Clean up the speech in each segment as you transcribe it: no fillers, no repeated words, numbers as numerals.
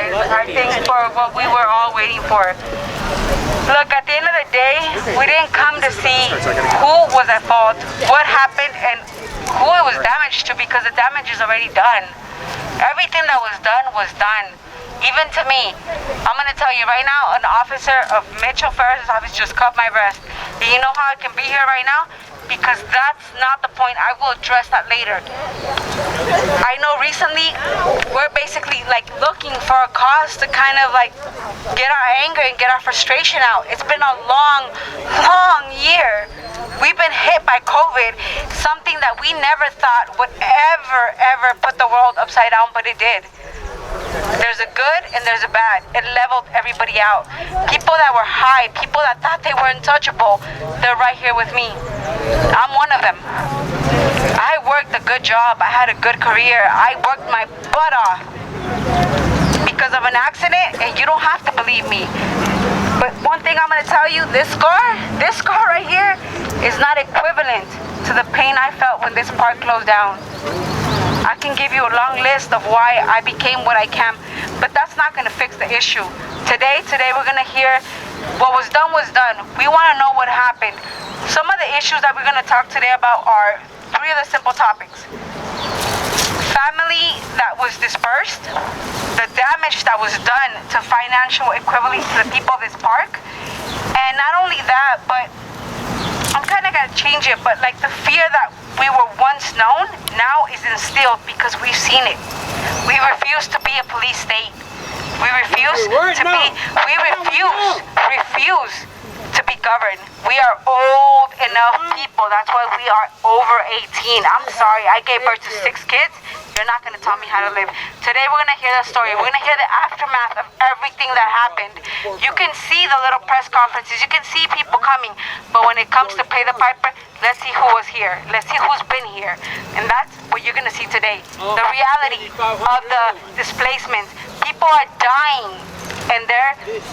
guys, I think, for what we were all waiting for. Look, at the end of the day, we didn't come to see who was at fault, what happened, and who it was damaged to, because the damage is already done. Everything that was done. Even to me, I'm gonna tell you right now, an officer of Mitch O'Farrell's office just cut my breast. And you know how I can be here right now? Because that's not the point. I will address that later. I know recently we're basically like looking for a cause to kind of like get our anger and get our frustration out. It's been a long year. We've been hit by COVID, something that we never thought would ever put the world upside down, but it did. There's a good and there's a bad. It leveled everybody out. People that were high, people that thought they were untouchable, they're right here with me. I'm one of them. I worked a good job. I had a good career. I worked my butt off because of an accident, and you don't have to believe me. But one thing I'm going to tell you, this scar right here is not equivalent to the pain I felt when this park closed down. I can give you a long list of why I became what I can, but that's not going to fix the issue. Today we're going to hear what was done was done. We want to know what happened. Some of the issues that we're going to talk today about are 3 of the simple topics. Family that was dispersed, the damage that was done to financial equivalence to the people of this park, and not only that, but I'm kind of going to change it, but like the fear that we were once known now is instilled because we've seen it. We refuse to be a police state. We refuse to be governed. We are old enough people. That's why we are over 18. I'm sorry, I gave birth to 6 kids. You're not going to tell me how to live. Today we're going to hear the story. We're going to hear the aftermath of everything that happened. You can see the little press conferences. You can see people coming. But when it comes to pay the piper, let's see who was here. Let's see who's been here. And that's what you're going to see today. The reality of the displacements. People are dying. And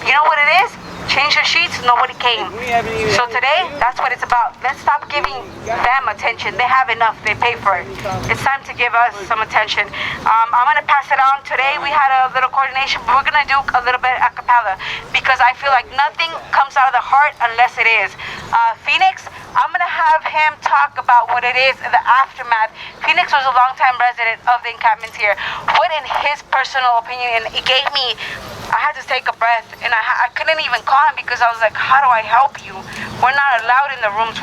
you know what it is? Change the sheets, nobody came. So today, that's what it's about. Let's stop giving them attention. They have enough, they pay for it. It's time to give us some attention. I'm gonna pass it on. Today we had a little coordination, but we're gonna do a little bit a cappella because I feel like nothing comes out of the heart unless it is. Phoenix, I'm gonna have him talk about what it is in the aftermath. Phoenix was a longtime resident of the encampments here. What in his personal opinion, and it gave me, I had to take a breath, and I couldn't even call him because I was like, how do I help you? We're not allowed in the rooms.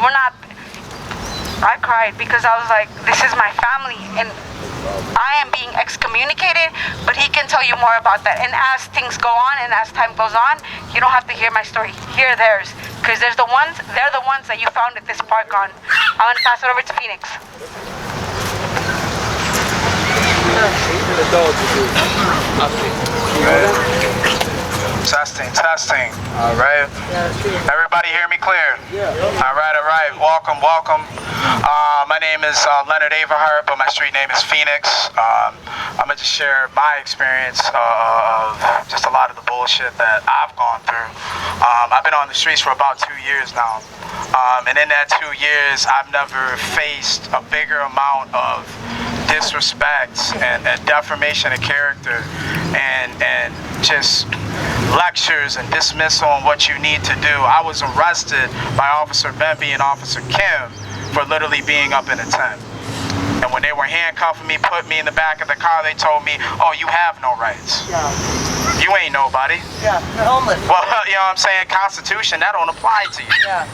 I cried because I was like, this is my family, and I am being excommunicated, but he can tell you more about that. And as things go on and as time goes on, you don't have to hear my story. Hear theirs, because they're the ones that you found at this park on. I'm gonna pass it over to Phoenix. Testing. All right. Everybody hear me clear? All right. Welcome. My name is Leonard Averhart, but my street name is Phoenix. I'm gonna just share my experience of just a lot of the bullshit that I've gone through. I've been on the streets for about 2 years now. And in that 2 years, I've never faced a bigger amount of disrespect and defamation of character and just lectures and dismissal on what you need to do. I was arrested by Officer Bemby and Officer Kim for literally being up in a tent. And when they were handcuffing me, put me in the back of the car, they told me, oh, you have no rights. Yeah. You ain't nobody. Yeah, you're homeless. Well, you know what I'm saying? Constitution, that don't apply to you. Yeah.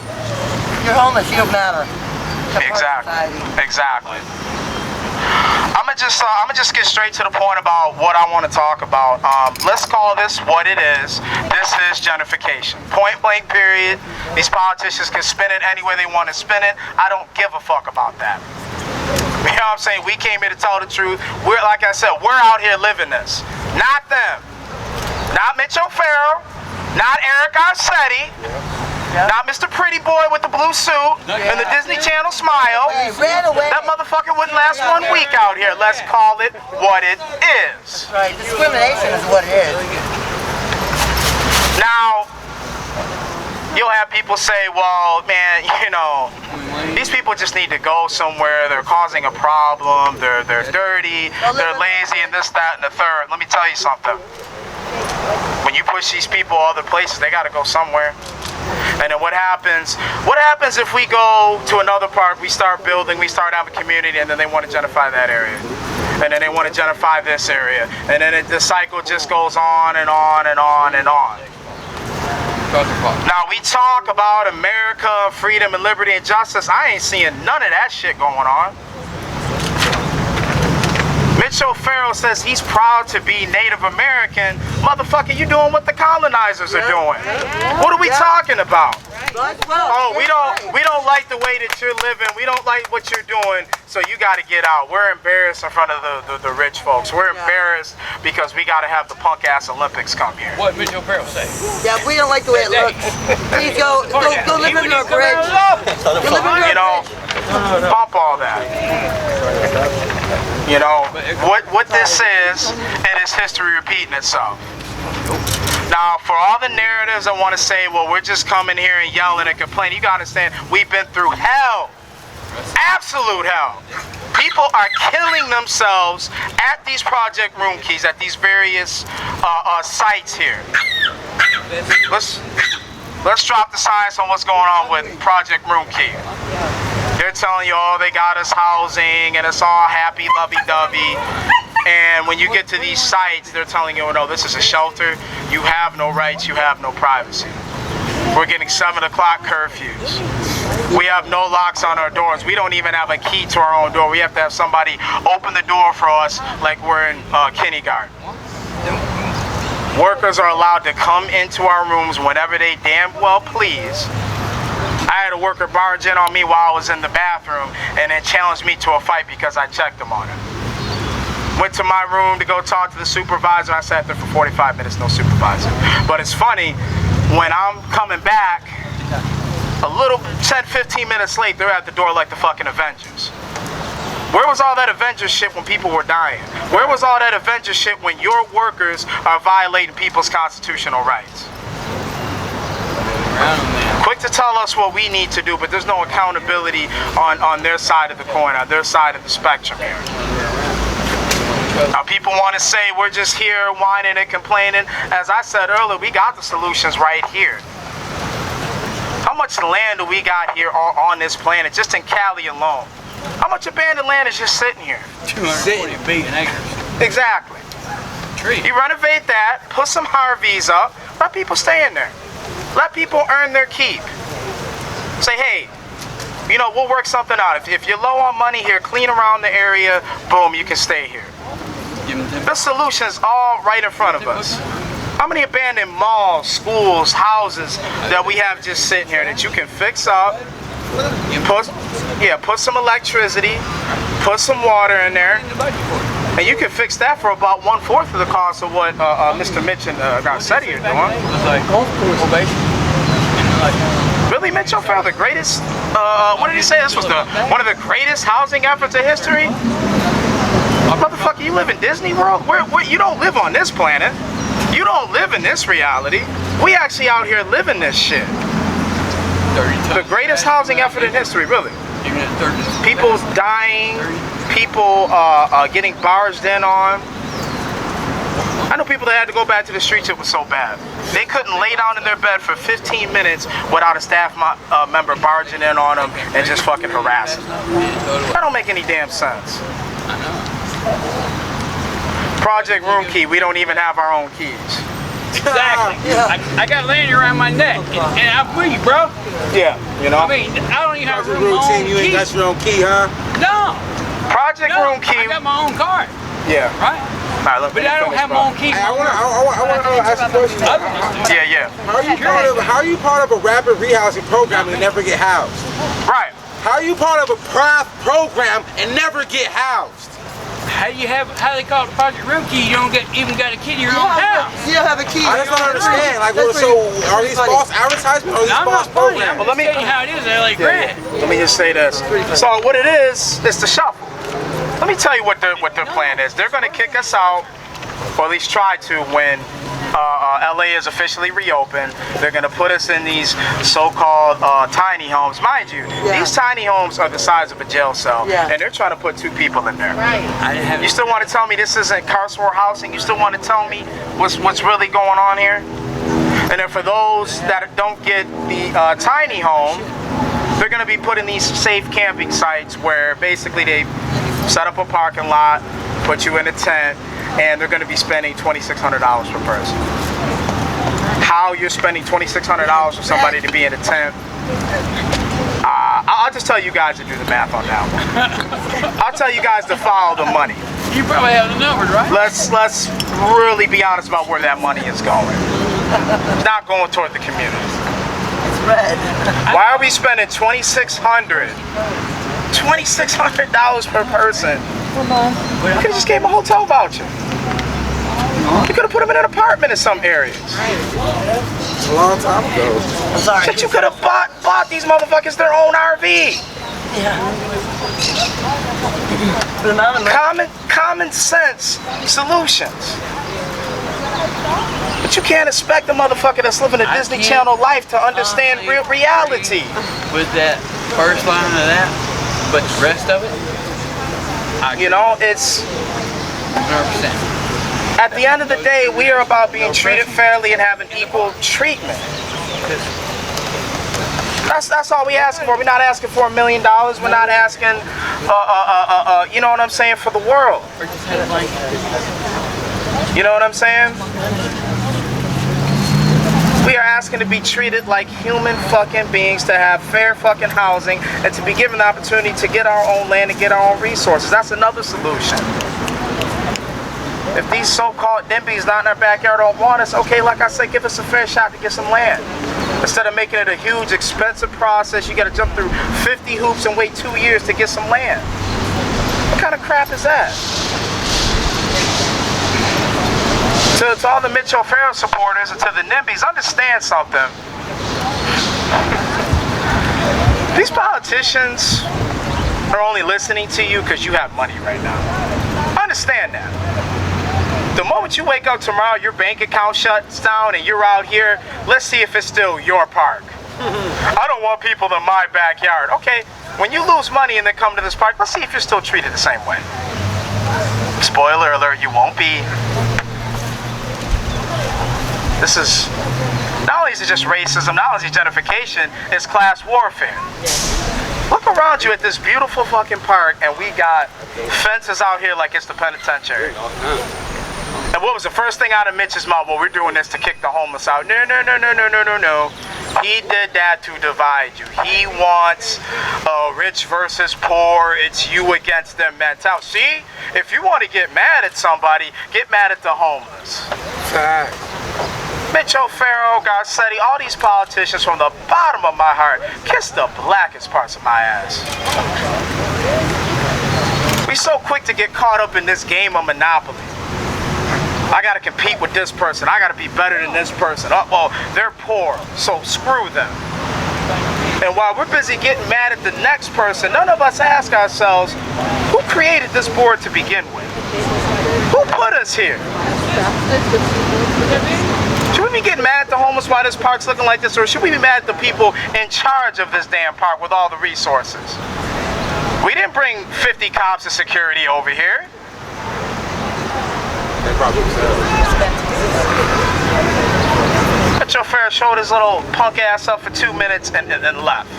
You're homeless, you don't matter. Exactly. I'm gonna just get straight to the point about what I want to talk about. Let's call this what it is. This is gentrification. Point blank period. These politicians can spin it any way they want to spin it. I don't give a fuck about that. You know what I'm saying? We came here to tell the truth. Like I said, we're out here living this. Not them. Not Mitch O'Farrell. Not Eric Arcetti. Yep. Not Mr. Pretty Boy with the blue suit and the Disney Channel smile. That motherfucker wouldn't last 1 week out here. Let's call it what it is. That's right. Discrimination is what it is. Now, you'll have people say, well, man, you know, these people just need to go somewhere. They're causing a problem. They're dirty. They're lazy and this, that, and the third. Let me tell you something. When you push these people other places, they got to go somewhere. And then what happens? What happens if we go to another park, we start building, we start having a community, and then they want to gentrify that area? And then they want to gentrify this area. And then the cycle just goes on and on and on and on. Now, we talk about America, freedom and liberty and justice. I ain't seeing none of that shit going on. Mitch O'Farrell says he's proud to be Native American. Motherfucker, you doing what the colonizers are doing. What are we talking about? Oh, we don't like the way that you're living. We don't like what you're doing, so you got to get out. We're embarrassed in front of the rich folks. We're embarrassed because we got to have the punk-ass Olympics come here. What Mitch O'Farrell say? Yeah, we don't like the way it looks. Please go live under a bridge. You know, bump all that. You know, what this is, and it's history repeating itself. Now, for all the narratives I want to say, well, we're just coming here and yelling and complaining, you got to understand, we've been through hell. Absolute hell. People are killing themselves at these Project Room Keys, at these various sites here. Let's drop the science on what's going on with Project Room Key. They're telling you, oh, they got us housing and it's all happy, lovey-dovey. And when you get to these sites, they're telling you, oh, no, this is a shelter. You have no rights. You have no privacy. We're getting 7 o'clock curfews. We have no locks on our doors. We don't even have a key to our own door. We have to have somebody open the door for us like we're in kindergarten. Workers are allowed to come into our rooms whenever they damn well please. I had a worker barge in on me while I was in the bathroom and then challenged me to a fight because I checked him on it. Went to my room to go talk to the supervisor. I sat there for 45 minutes, no supervisor. But it's funny, when I'm coming back, a little 10, 15 minutes late, they're at the door like the fucking Avengers. Where was all that Avengers shit when people were dying? Where was all that Avengers shit when your workers are violating people's constitutional rights? Quick to tell us what we need to do, but there's no accountability on their side of the coin, on their side of the spectrum here. Now, people want to say we're just here whining and complaining. As I said earlier, we got the solutions right here. How much land do we got here on this planet, just in Cali alone? How much abandoned land is just sitting here? 240 billion acres. Exactly. You renovate that, put some Harveys up, let people stay in there. Let people earn their keep. Say, hey, you know, we'll work something out. If you're low on money here, clean around the area, boom, you can stay here. The solution's all right in front of us. How many abandoned malls, schools, houses that we have just sitting here that you can fix up, put some electricity, put some water in there, and you can fix that for about 1/4 of the cost of what Mr. Mitch and Garcetti are doing. Really, Mitch O'Farrell, the greatest, what did he say? This was one of the greatest housing efforts in history? Motherfucker, you live in Disney World? Where you don't live on this planet. You don't live in this reality. We actually out here living this shit. The greatest housing effort in history, really. People dying, people getting barged in on. I know people that had to go back to the streets. It was so bad. They couldn't lay down in their bed for 15 minutes without a staff member barging in on them and just fucking harassing them. That don't make any damn sense. Project Room Key, we don't even have our own keys. Exactly. I got land around my neck, and I'm free, bro. Yeah, you know. I mean, I don't even have Project my Room own Key. You ain't got your own key, huh? No. Project Room Key. I got my own card. Yeah. Right. All right, look, But I don't have my own key. I want to ask a question. Yeah. How are you part of a rapid rehousing program and never get housed? Right. How are you part of a PROF program and never get housed? How they call it Project Room Key? You don't even got a key to your own house. You don't have a key. I just don't understand. Like, well, so are these false advertisements or are these false programs? Well, let me tell you how it is. They're like grand. Let me just say this. So what it is the shuffle. Let me tell you what their plan is. They're going to kick us out, or at least try to, when LA is officially reopened. They're going to put us in these so-called tiny homes. Mind you, these tiny homes are the size of a jail cell, and they're trying to put 2 people in there. Right. You still want to tell me this isn't carceral housing? You still want to tell me what's really going on here? And then for those that don't get the tiny home, they're going to be put in these safe camping sites where basically they set up a parking lot, put you in a tent, and they're going to be spending $2,600 per person. How you're spending $2,600 for somebody to be in a tent, I'll just tell you guys to do the math on that one. I'll tell you guys to follow the money. You probably have the numbers, right? Let's really be honest about where that money is going. It's not going toward the community. It's red. Why are we spending $2,600 per person? You could have just gave him a hotel voucher. You could have put him in an apartment in some areas. A long time ago. I'm sorry. But you could have bought these motherfuckers their own RV. Common sense solutions. But you can't expect a motherfucker that's living a Disney Channel life to understand real reality. With that first line of that, but the rest of it, you know, it's 100%. at the end of the day, we are about being treated fairly and having equal treatment. That's all we asking for. We're not asking for $1 million. We're not asking, you know what I'm saying, for the world. You know what I'm saying? We are asking to be treated like human fucking beings, to have fair fucking housing, and to be given the opportunity to get our own land and get our own resources. That's another solution. If these so-called NIMBYs not in our backyard don't want us, okay, like I said, give us a fair shot to get some land. Instead of making it a huge, expensive process, you got to jump through 50 hoops and wait 2 years to get some land. What kind of crap is that? To all the Mitch O'Farrell supporters and to the NIMBYs, understand something. These politicians are only listening to you because you have money right now. Understand that. The moment you wake up tomorrow, your bank account shuts down and you're out here, let's see if it's still your park. I don't want people in my backyard. Okay, when you lose money and then come to this park, let's see if you're still treated the same way. Spoiler alert, you won't be. This is, not only is it just racism, not only is it gentrification, it's class warfare. Look around you at this beautiful fucking park and we got fences out here like it's the penitentiary. And what was the first thing out of Mitch's mouth? Well, we're doing this to kick the homeless out. No. He did that to divide you. He wants rich versus poor. It's you against them mentality. See, if you want to get mad at somebody, get mad at the homeless. Fact. Mitch O'Farrell, Garcetti, all these politicians, from the bottom of my heart, kiss the blackest parts of my ass. We so quick to get caught up in this game of Monopoly. I gotta compete with this person. I gotta be better than this person. Uh-oh, they're poor, so screw them. And while we're busy getting mad at the next person, none of us ask ourselves, who created this board to begin with? Who put us here? Should we be getting mad at the homeless while this park's looking like this, or should we be mad at the people in charge of this damn park with all the resources? We didn't bring 50 cops and security over here. Mitch O'Farrell showed his little punk ass up for 2 minutes and left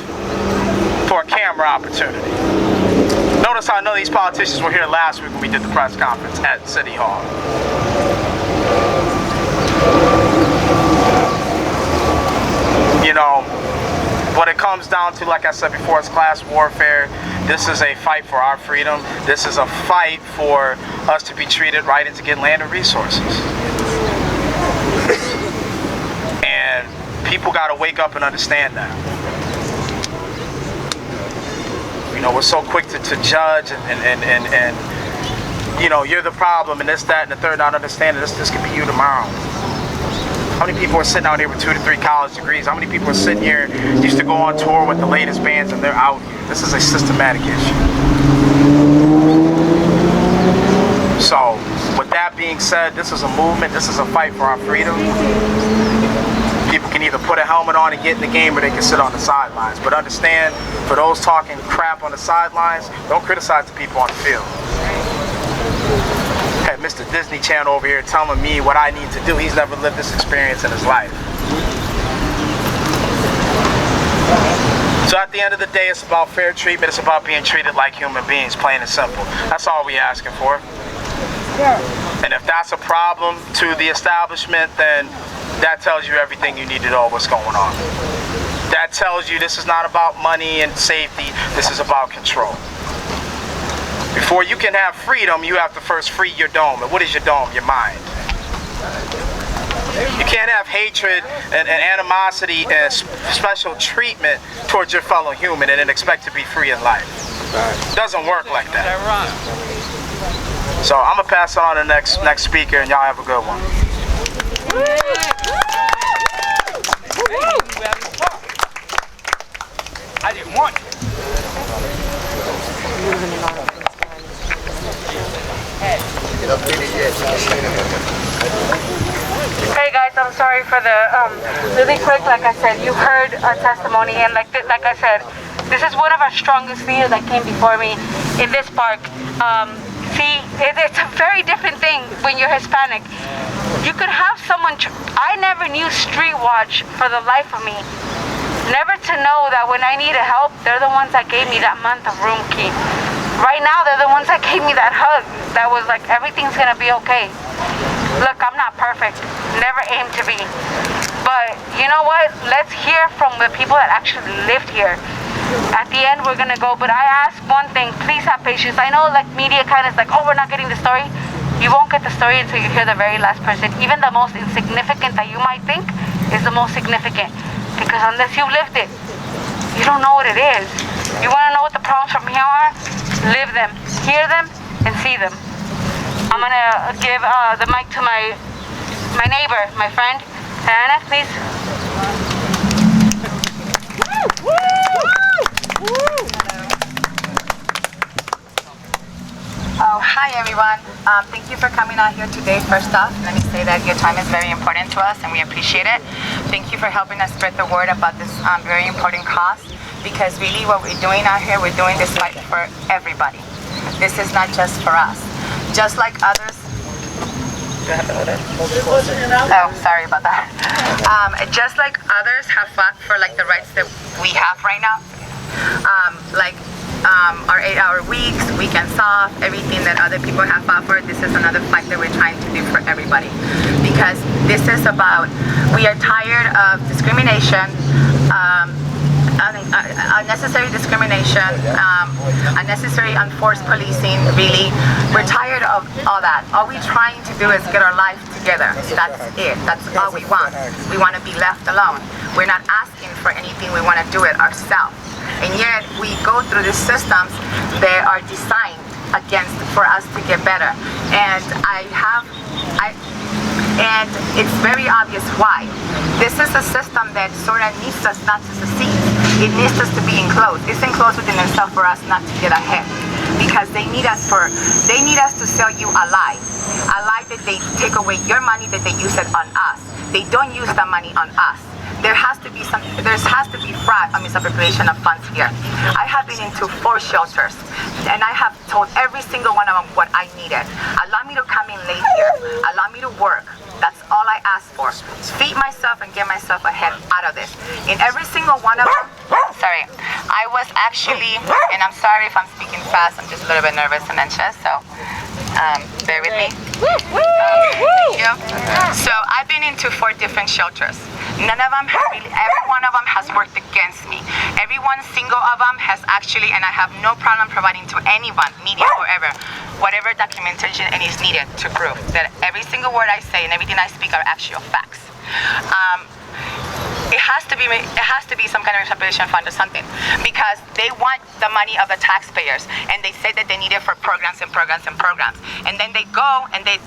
for a camera opportunity. Notice how none of these politicians were here last week when we did the press conference at City Hall. You know, what it comes down to, like I said before, is class warfare. This is a fight for our freedom. This is a fight for us to be treated right and to get land and resources. And people got to wake up and understand that. You know, we're so quick to judge and you know, you're the problem and this, that, and the third, not understanding this could be you tomorrow. How many people are sitting out here with 2 to 3 college degrees? How many people are sitting here, used to go on tour with the latest bands and they're out here? This is a systematic issue. So, with that being said, this is a movement, this is a fight for our freedom. People can either put a helmet on and get in the game, or they can sit on the sidelines. But understand, for those talking crap on the sidelines, don't criticize the people on the field. Had Mr. Disney Channel over here telling me what I need to do. He's never lived this experience in his life. So at the end of the day, it's about fair treatment. It's about being treated like human beings, plain and simple. That's all we're asking for. And if that's a problem to the establishment, then that tells you everything you need to know what's going on. That tells you this is not about money and safety. This is about control. Before you can have freedom, you have to first free your dome. And what is your dome? Your mind. You can't have hatred and animosity and special treatment towards your fellow human and then expect to be free in life. It doesn't work like that. So I'm gonna pass it on to the next speaker, and y'all have a good one. I didn't want to. Hey guys, I'm sorry for the really quick. Like I said, you heard a testimony, and like I said, this is one of our strongest leaders that came before me in this park. See, it's a very different thing when you're Hispanic. You could have someone. I never knew Street Watch for the life of me. Never to know that when I needed help, they're the ones that gave me that month of room key. Right now, they're the ones that gave me that hug. That was like, everything's gonna be okay. Look, I'm not perfect. Never aim to be. But you know what? Let's hear from the people that actually lived here. At the end, we're gonna go. But I ask one thing: please have patience. I know, like, media kind of is like, oh, we're not getting the story. You won't get the story until you hear the very last person. Even the most insignificant that you might think is the most significant. Because unless you've lived it, you don't know what it is. You want to know what the problems from here are? Live them, hear them, and see them. I'm gonna give the mic to my neighbor, my friend. Anna, please. Oh, hi everyone. Thank you for coming out here today. First off, let me say that your time is very important to us and we appreciate it. Thank you for helping us spread the word about this very important cause, because really what we're doing out here, we're doing this fight for everybody. This is not just for us. Just like others. Oh, sorry about that. Just like others have fought for like the rights that we have right now, our 8-hour weeks, weekends off, everything that other people have fought for. This is another fight that we're trying to do for everybody, because this is about, we are tired of discrimination, unnecessary discrimination, unnecessary unforced policing. Really, we're tired of all that. All we're trying to do is get our life together. That's it. That's all we want. We want to be left alone. We're not asking for anything. We want to do it ourselves. And yet we go through these systems that are designed for us to get better. And and it's very obvious why. This is a system that sort of needs us not to succeed. It needs us to be enclosed. It's enclosed within themselves for us not to get ahead, because they need us to sell you a lie that they take away your money, that they use it on us. They don't use the money on us. There has to be fraud or misappropriation of funds here. I have been into 4 shelters, and I have told every single one of them what I needed. Allow me to come in late here. Allow me to work. That's all I asked for. Feed myself and get myself ahead out of this. In every single one of them, sorry, I was actually, and I'm sorry if I'm speaking fast, I'm just a little bit nervous and anxious, so bear with me. Thank you. So I've been into 4 different shelters. None of them have really, every one of them has worked against me. Every one single of them has actually, and I have no problem providing to anyone, media or whatever documentation and is needed to prove that every single word I say and everything I speak are actual facts. It has to be some kind of separation fund or something, because they want the money of the taxpayers, and they say that they need it for programs and programs and programs, and then they go and they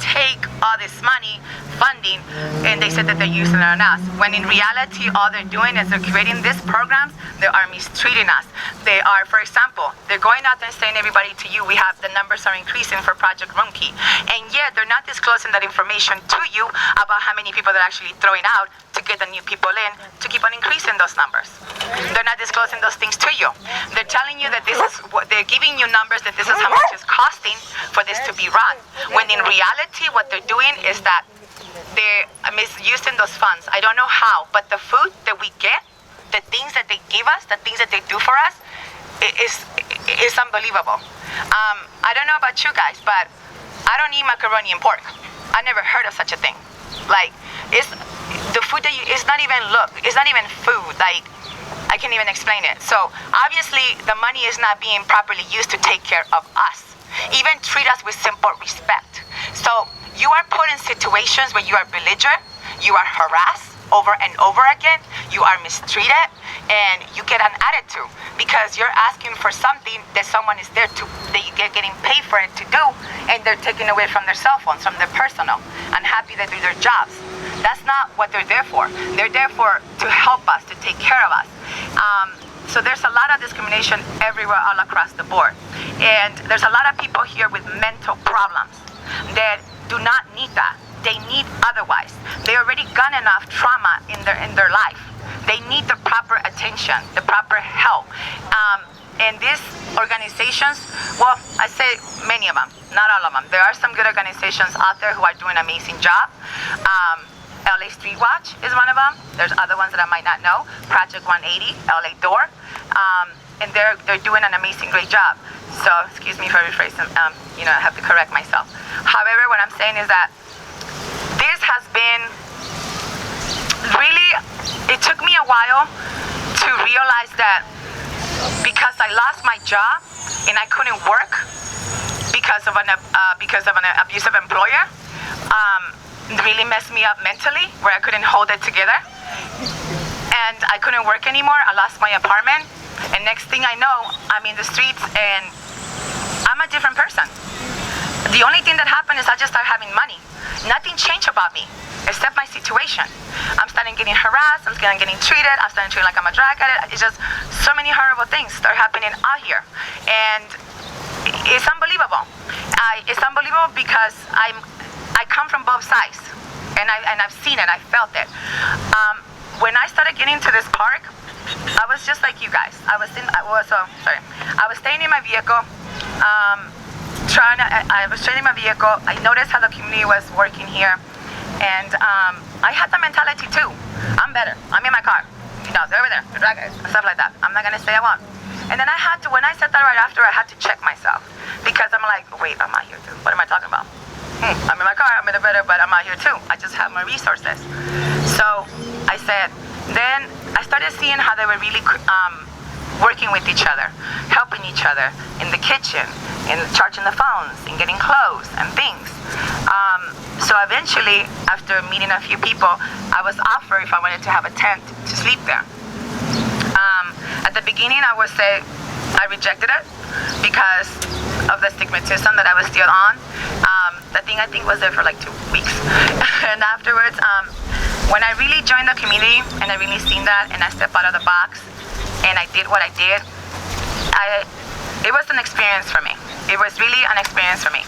take all this money funding, and they said that they're using it on us. When in reality, all they're doing is they're creating these programs that are mistreating us. They are, for example, they're going out there and saying everybody to you, we have the numbers are increasing for Project Roomkey, and yet they're not disclosing that information to you about how many people they're actually throwing out to get the new people in to keep on increasing those numbers. They're not disclosing those things to you. They're telling you that this is what they're giving you numbers, that this is how much it's costing for this to be run. When in reality, what they're doing is that they're misusing those funds. I don't know how, but the food that we get, the things that they give us, the things that they do for us, is unbelievable. I don't know about you guys, but I don't eat macaroni and pork. I never heard of such a thing. Like, it's the food that it's not even food. Like, I can't even explain it. So obviously the money is not being properly used to take care of us. Even treat us with simple respect. So you are put in situations where you are belligerent, you are harassed over and over again, you are mistreated, and you get an attitude because you're asking for something that someone is there to, that you get getting paid for it to do, and they're taking away from their cell phones, from their personal, unhappy they do their jobs. That's not what they're there for. They're there for to help us, to take care of us. So there's a lot of discrimination everywhere all across the board. And there's a lot of people here with mental problems that do not need that. They need otherwise. They already got enough trauma in their life. They need the proper attention, the proper help. And these organizations, well, I say many of them, not all of them. There are some good organizations out there who are doing an amazing job. LA Street Watch is one of them. There's other ones that I might not know. Project 180, LA Door. And they're doing an amazing, great job. So, excuse me for rephrasing, I have to correct myself. However, what I'm saying is that this has been really, it took me a while to realize that because I lost my job and I couldn't work because of an abusive employer, really messed me up mentally, where I couldn't hold it together. And I couldn't work anymore. I lost my apartment. And next thing I know, I'm in the streets and I'm a different person. The only thing that happened is I just started having money. Nothing changed about me, except my situation. I'm starting getting harassed, I'm starting getting treated, I'm starting treated like I'm a drug addict. It's just so many horrible things start happening out here. And it's unbelievable. It's unbelievable because I come from both sides, and I've seen it, I felt it. When I started getting to this park, I was just like you guys. I was staying in my vehicle, I was training my vehicle. I noticed how the community was working here, and I had the mentality too. I'm better. I'm in my car. They're over there, the drug guys, stuff like that. I'm not gonna say I won't. And then I had to, when I said that right after, I had to check myself because I'm like, wait, I'm out here too. What am I talking about? I'm in my car, I'm in the better, but I'm out here too. I just have my resources. So I said, then I started seeing how they were really working with each other, helping each other in the kitchen, in charging the phones, and getting clothes and things. So eventually, after meeting a few people, I was offered if I wanted to have a tent to sleep there. At the beginning, I would say I rejected it because of the stigmatism that I was still on. The thing I think was there for like 2 weeks. And afterwards, when I really joined the community and I really seen that and I stepped out of the box and I did what I did, it was an experience for me. It was really an experience for me.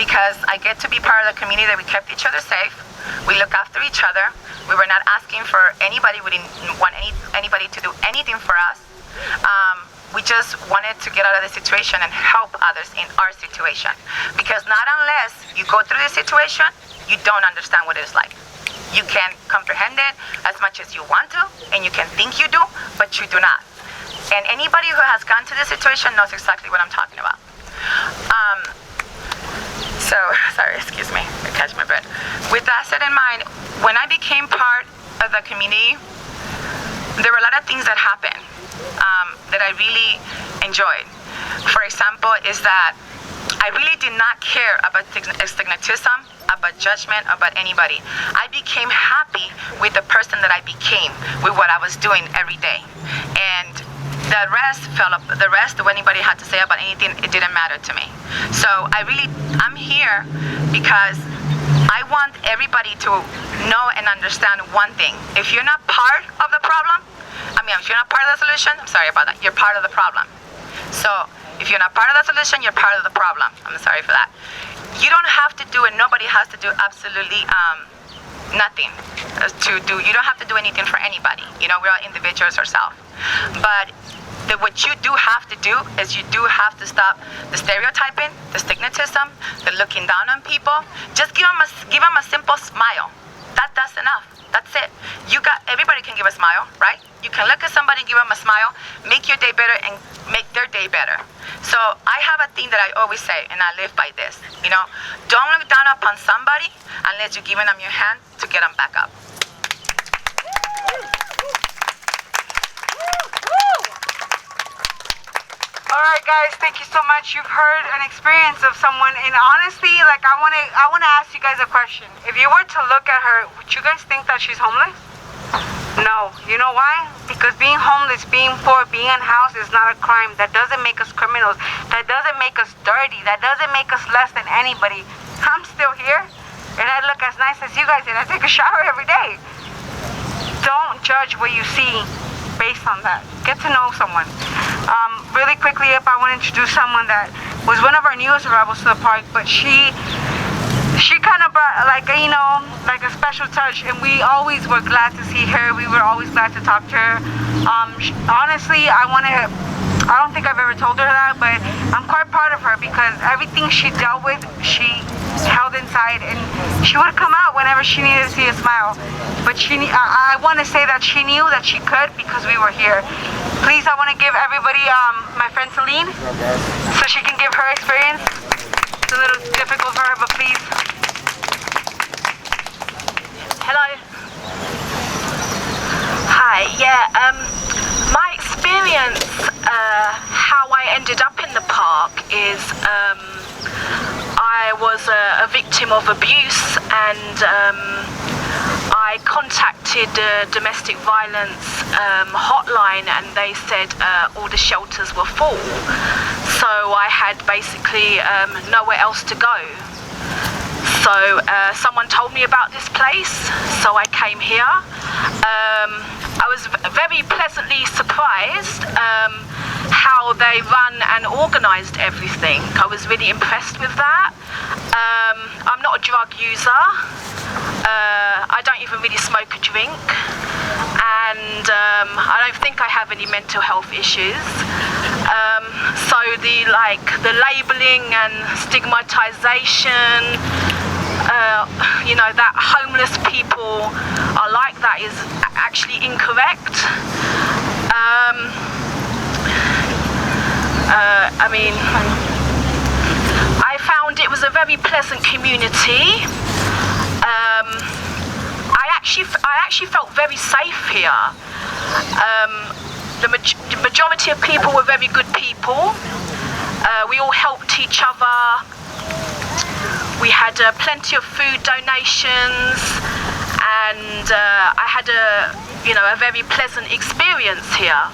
Because I get to be part of the community that we kept each other safe. We look after each other. We were not asking for anybody. We didn't want anybody to do anything for us. We just wanted to get out of the situation and help others in our situation. Because not unless you go through this situation, you don't understand what it's like. You can comprehend it as much as you want to, and you can think you do, but you do not. And anybody who has gone to this situation knows exactly what I'm talking about. So, sorry, excuse me, I catch my breath. With that said in mind, when I became part of the community, there were a lot of things that happened that I really enjoyed. For example, is that I really did not care about stigmatism, about judgment, about anybody. I became happy with the person that I became, with what I was doing every day. And the rest, what anybody had to say about anything, it didn't matter to me. So I'm here because I want everybody to know and understand one thing. If you're not part of the problem, if you're not part of the solution, I'm sorry about that, you're part of the problem. So if you're not part of the solution, you're part of the problem. I'm sorry for that. You don't have to do it. Nobody has to do absolutely nothing you don't have to do anything for anybody. We're all individuals ourselves. But what you do have to do is you do have to stop the stereotyping, the stigmatism, the looking down on people. Just give them a simple smile. That's enough. That's it. Everybody can give a smile, right? You can look at somebody, give them a smile, make your day better, and make their day better. So I have a thing that I always say, and I live by this. Don't look down upon somebody unless you're giving them your hand to get them back up. All right, guys, thank you so much. You've heard an experience of someone, and honestly, I want to ask you guys a question. If you were to look at her, would you guys think that she's homeless? No. You know why? Because being homeless, being poor, being unhoused is not a crime. That doesn't make us criminals. That doesn't make us dirty. That doesn't make us less than anybody. I'm still here, and I look as nice as you guys, and I take a shower every day. Don't judge what you see based on that. Get to know someone. Really quickly, I want to introduce someone that was one of our newest arrivals to the park, but she kind of brought like a special touch, and we always were glad to see her. We were always glad to talk to her. Honestly, I don't think I've ever told her that, but I'm quite proud of her because everything she dealt with, she held inside, and she would come out whenever she needed to see a smile. But I want to say that she knew that she could because we were here. Please, I want to give everybody my friend Celine so she can give her experience. It's a little difficult for her, but please. Hello. Hi. Yeah. My experience, how I ended up in the park is I was a victim of abuse, and I contacted the domestic violence hotline, and they said all the shelters were full. So I had basically nowhere else to go. So someone told me about this place, so I came here. I was very pleasantly surprised how they run and organised everything. I was really impressed with that. I'm not a drug user. I don't even really smoke or drink, and I don't think I have any mental health issues. So the labelling and stigmatization, that homeless people are like that is actually incorrect. I found it was a very pleasant community. I actually felt very safe here. The majority of people were very good people. We all helped each other. We had plenty of food donations, and I had a very pleasant experience here.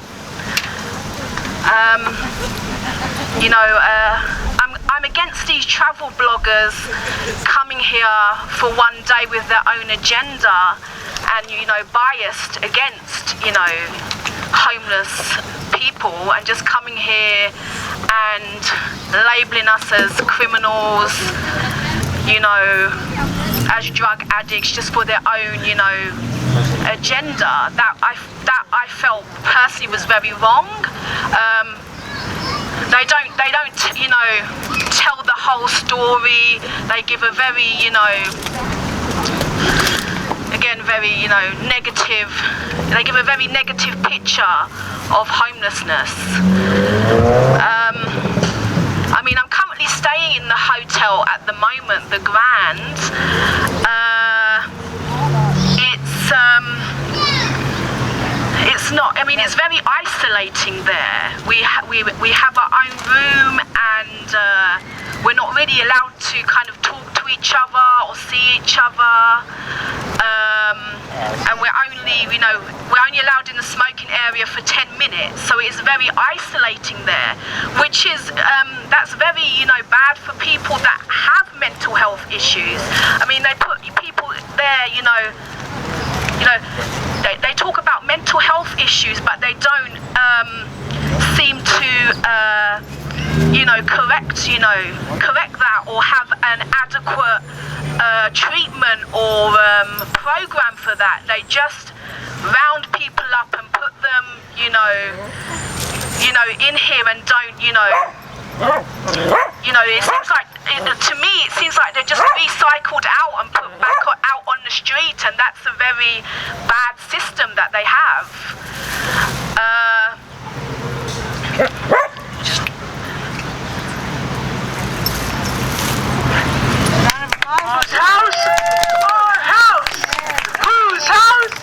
I'm against these travel bloggers coming here for one day with their own agenda and biased against homeless people, and just coming here and labeling us as criminals, as drug addicts, just for their own agenda. That I felt personally was very wrong. They don't tell the whole story. They give a very very negative. They give a very negative picture of homelessness. I'm currently staying in the hotel at the moment, the Grand. It's not. It's very isolating there. We have our own room, and we're not really allowed to kind of talk to each other or see each other. And we're only only, we're only allowed in the smoking area for 10 minutes, so it's very isolating there, which is, that's very, bad for people that have mental health issues. I mean, they put people there, they talk about mental health issues, but they don't seem to, correct that or have an adequate treatment or program for that. They just round people up and put them, in here and don't, it seems like, to me, it seems like they're just recycled out and put back out on the street, and that's a very bad system that they have. Whose house? Our house! Whose house?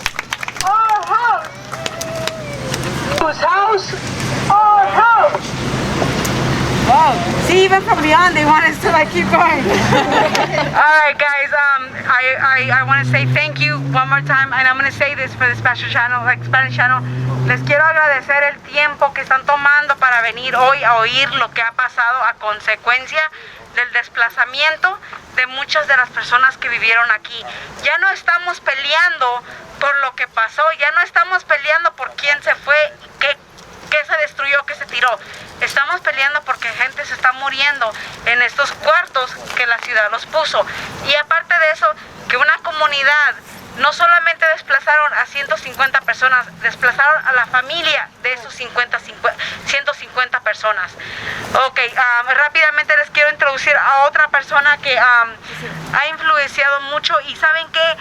Our house! Whose house? Our house! Wow. See, even from beyond, they want us to keep going. All right, guys. I want to say thank you one more time, and I'm going to say this for the Spanish channel. Les quiero agradecer el tiempo que están tomando para venir hoy a oír lo que ha pasado a consecuencia del desplazamiento de muchas de las personas que vivieron aquí. Ya no estamos peleando por lo que pasó, ya no estamos peleando por quién se fue, qué se destruyó, qué se tiró. Estamos peleando porque gente se está muriendo en estos cuartos que la ciudad los puso. Y aparte de eso, que una comunidad no solamente desplazaron a 150 personas, desplazaron a la familia de esos 150 personas. Ok, rápidamente les quiero introducir a otra persona que ha influenciado mucho, y ¿saben qué?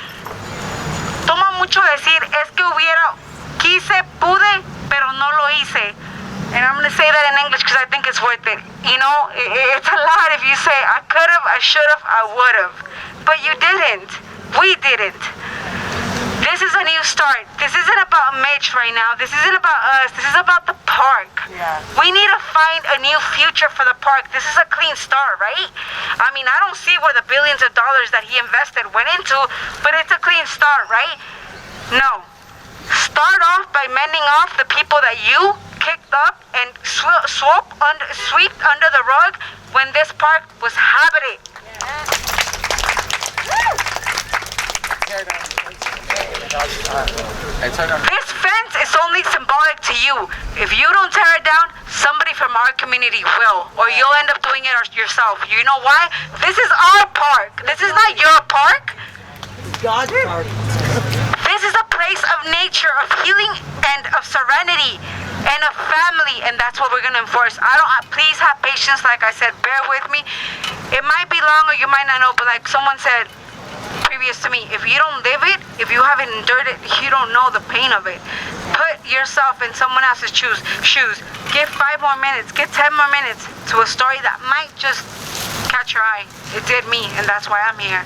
Toma mucho decir, es que quise, pude, pero no lo hice. And I'm going to say that in English because I think it's worth it. It's a lot if you say, I could have, I should have, I would have. But you didn't. We didn't. This is a new start. This isn't about Mitch right now. This isn't about us. This is about the park. Yeah. We need to find a new future for the park. This is a clean start, right? I mean, I don't see where the billions of dollars that he invested went into, but it's a clean start, right? No. Start off by mending off the people that you kicked up and swept under the rug when this park was habited. This fence is only symbolic to you. If you don't tear it down, somebody from our community will, or you'll end up doing it yourself. You know why? This is our park. This is not your park. God's park. This is a place of nature, of healing, and of serenity, and of family, and that's what we're going to enforce. Please have patience, like I said, bear with me. It might be long or you might not know, but like someone said previous to me, if you don't live it, if you haven't endured it, you don't know the pain of it. Put yourself in someone else's shoes. Give 5 more minutes, give 10 more minutes to a story that might just catch your eye. It did me, and that's why I'm here.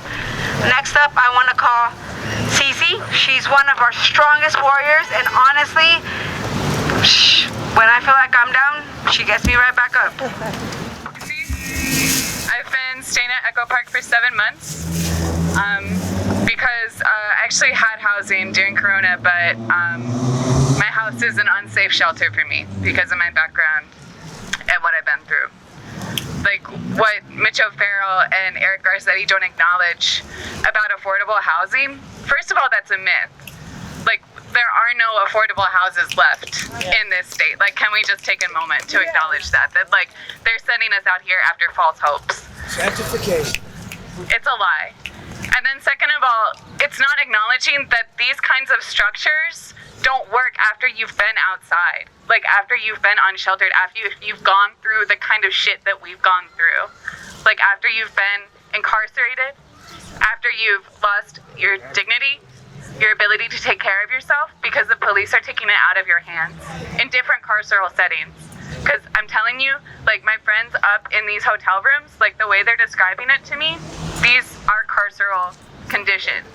Next up, I want to call Cece. She's one of our strongest warriors, and honestly, when I feel like I'm down, she gets me right back up. I've been staying at Echo Park for 7 months because I actually had housing during Corona, but my house is an unsafe shelter for me because of my background and what I've been through. Like what Mitch O'Farrell and Eric Garcetti don't acknowledge about affordable housing. First of all, that's a myth. Like, there are no affordable houses left in this state. Like, can we just take a moment to acknowledge that? That, like, they're sending us out here after false hopes. Gentrification. It's a lie. And then second of all, it's not acknowledging that these kinds of structures don't work after you've been outside. Like, after you've been unsheltered, after you've gone through the kind of shit that we've gone through. Like, after you've been incarcerated, after you've lost your dignity, your ability to take care of yourself because the police are taking it out of your hands in different carceral settings. Because I'm telling you, like, my friends up in these hotel rooms, like, the way they're describing it to me, these are carceral conditions.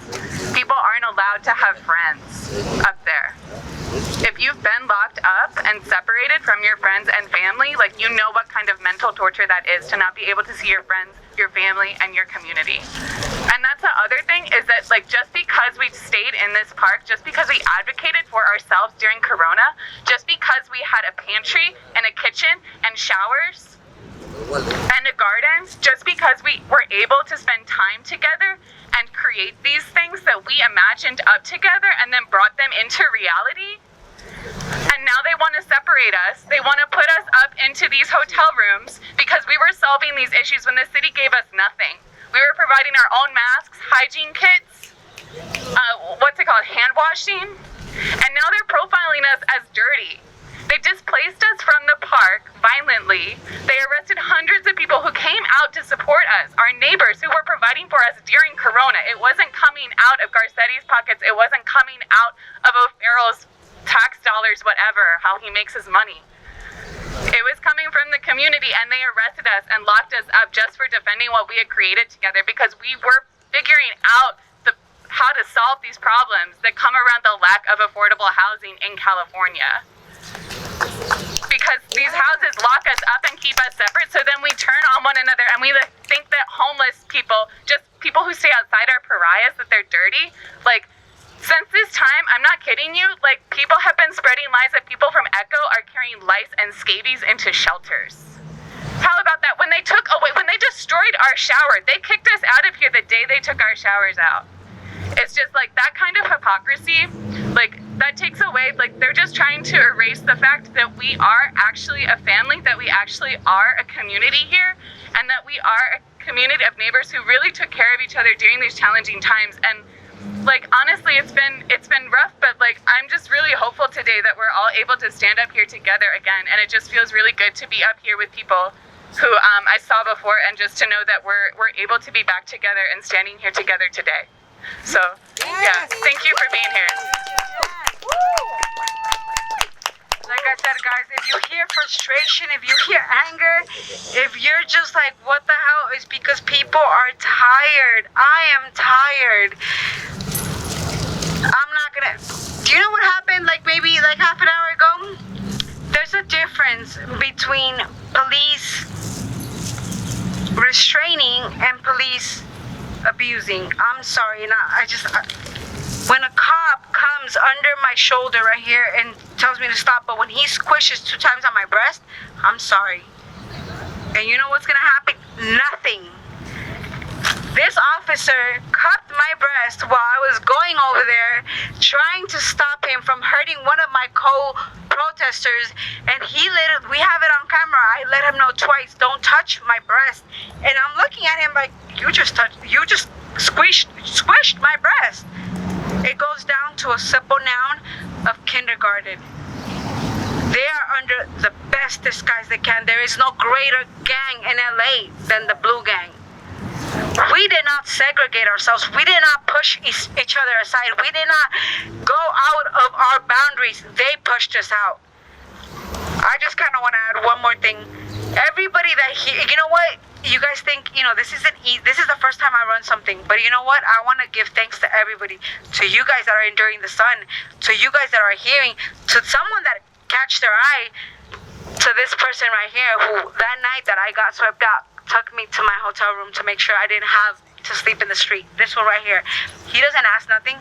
People aren't allowed to have friends up there. If you've been locked up and separated from your friends and family, like, you know what kind of mental torture that is to not be able to see your friends, your family, and your community. And that's the other thing, is that, like, just because we stayed in this park just because we advocated for ourselves during Corona, just because we had a pantry and a kitchen and showers and a garden, just because we were able to spend time together and create these things that we imagined up together and then brought them into reality. And now they want to separate us. They want to put us up into these hotel rooms because we were solving these issues when the city gave us nothing. We were providing our own masks, hygiene kits, hand washing, and now they're profiling us as dirty. They displaced us from the park violently. They arrested hundreds of people who came out to support us, our neighbors who were providing for us during Corona. It wasn't coming out of Garcetti's pockets. It wasn't coming out of O'Farrell's tax dollars, whatever, how he makes his money. It was coming from the community, and they arrested us and locked us up just for defending what we had created together, because we were figuring out how to solve these problems that come around the lack of affordable housing in California. Because these houses lock us up and keep us separate, so then we turn on one another and we think that homeless people, just people who stay outside, are pariahs, that they're dirty. Like, since this time, I'm not kidding you, like, people have been spreading lies that people from Echo are carrying lice and scabies into shelters. How about that? When they destroyed our shower, they kicked us out of here the day they took our showers out. It's just like that kind of hypocrisy, like, that takes away, like, they're just trying to erase the fact that we are actually a family, that we actually are a community here, and that we are a community of neighbors who really took care of each other during these challenging times. And like, honestly, it's been rough, but like, I'm just really hopeful today that we're all able to stand up here together again, and it just feels really good to be up here with people who I saw before, and just to know that we're able to be back together and standing here together today. So, yeah, thank you for being here. Like I said, guys, if you hear frustration, if you hear anger, if you're just like, what the hell, it's because people are tired. I am tired. I'm not gonna... Do you know what happened, like, maybe like half an hour ago? There's a difference between police restraining and police abusing. I'm sorry, when a cop comes under my shoulder right here and tells me to stop, but when he squishes 2 times on my breast, I'm sorry. And you know what's gonna happen? Nothing. This officer cupped my breast while I was going over there trying to stop him from hurting one of my co-protesters, and we have it on camera. I let him know twice, don't touch my breast. And I'm looking at him like, you just squished my breast. It goes down to a simple noun of kindergarten. They are under the best disguise they can. There is no greater gang in LA than the Blue Gang. We did not segregate ourselves. We did not push each other aside. We did not go out of our boundaries. They pushed us out. I just kind of want to add one more thing. Everybody you know what? You guys think, this is the first time I run something, but you know what? I want to give thanks to everybody, to you guys that are enduring the sun, to you guys that are hearing, to someone that catch their eye, to this person right here who that night that I got swept out took me to my hotel room to make sure I didn't have to sleep in the street. This one right here. He doesn't ask nothing,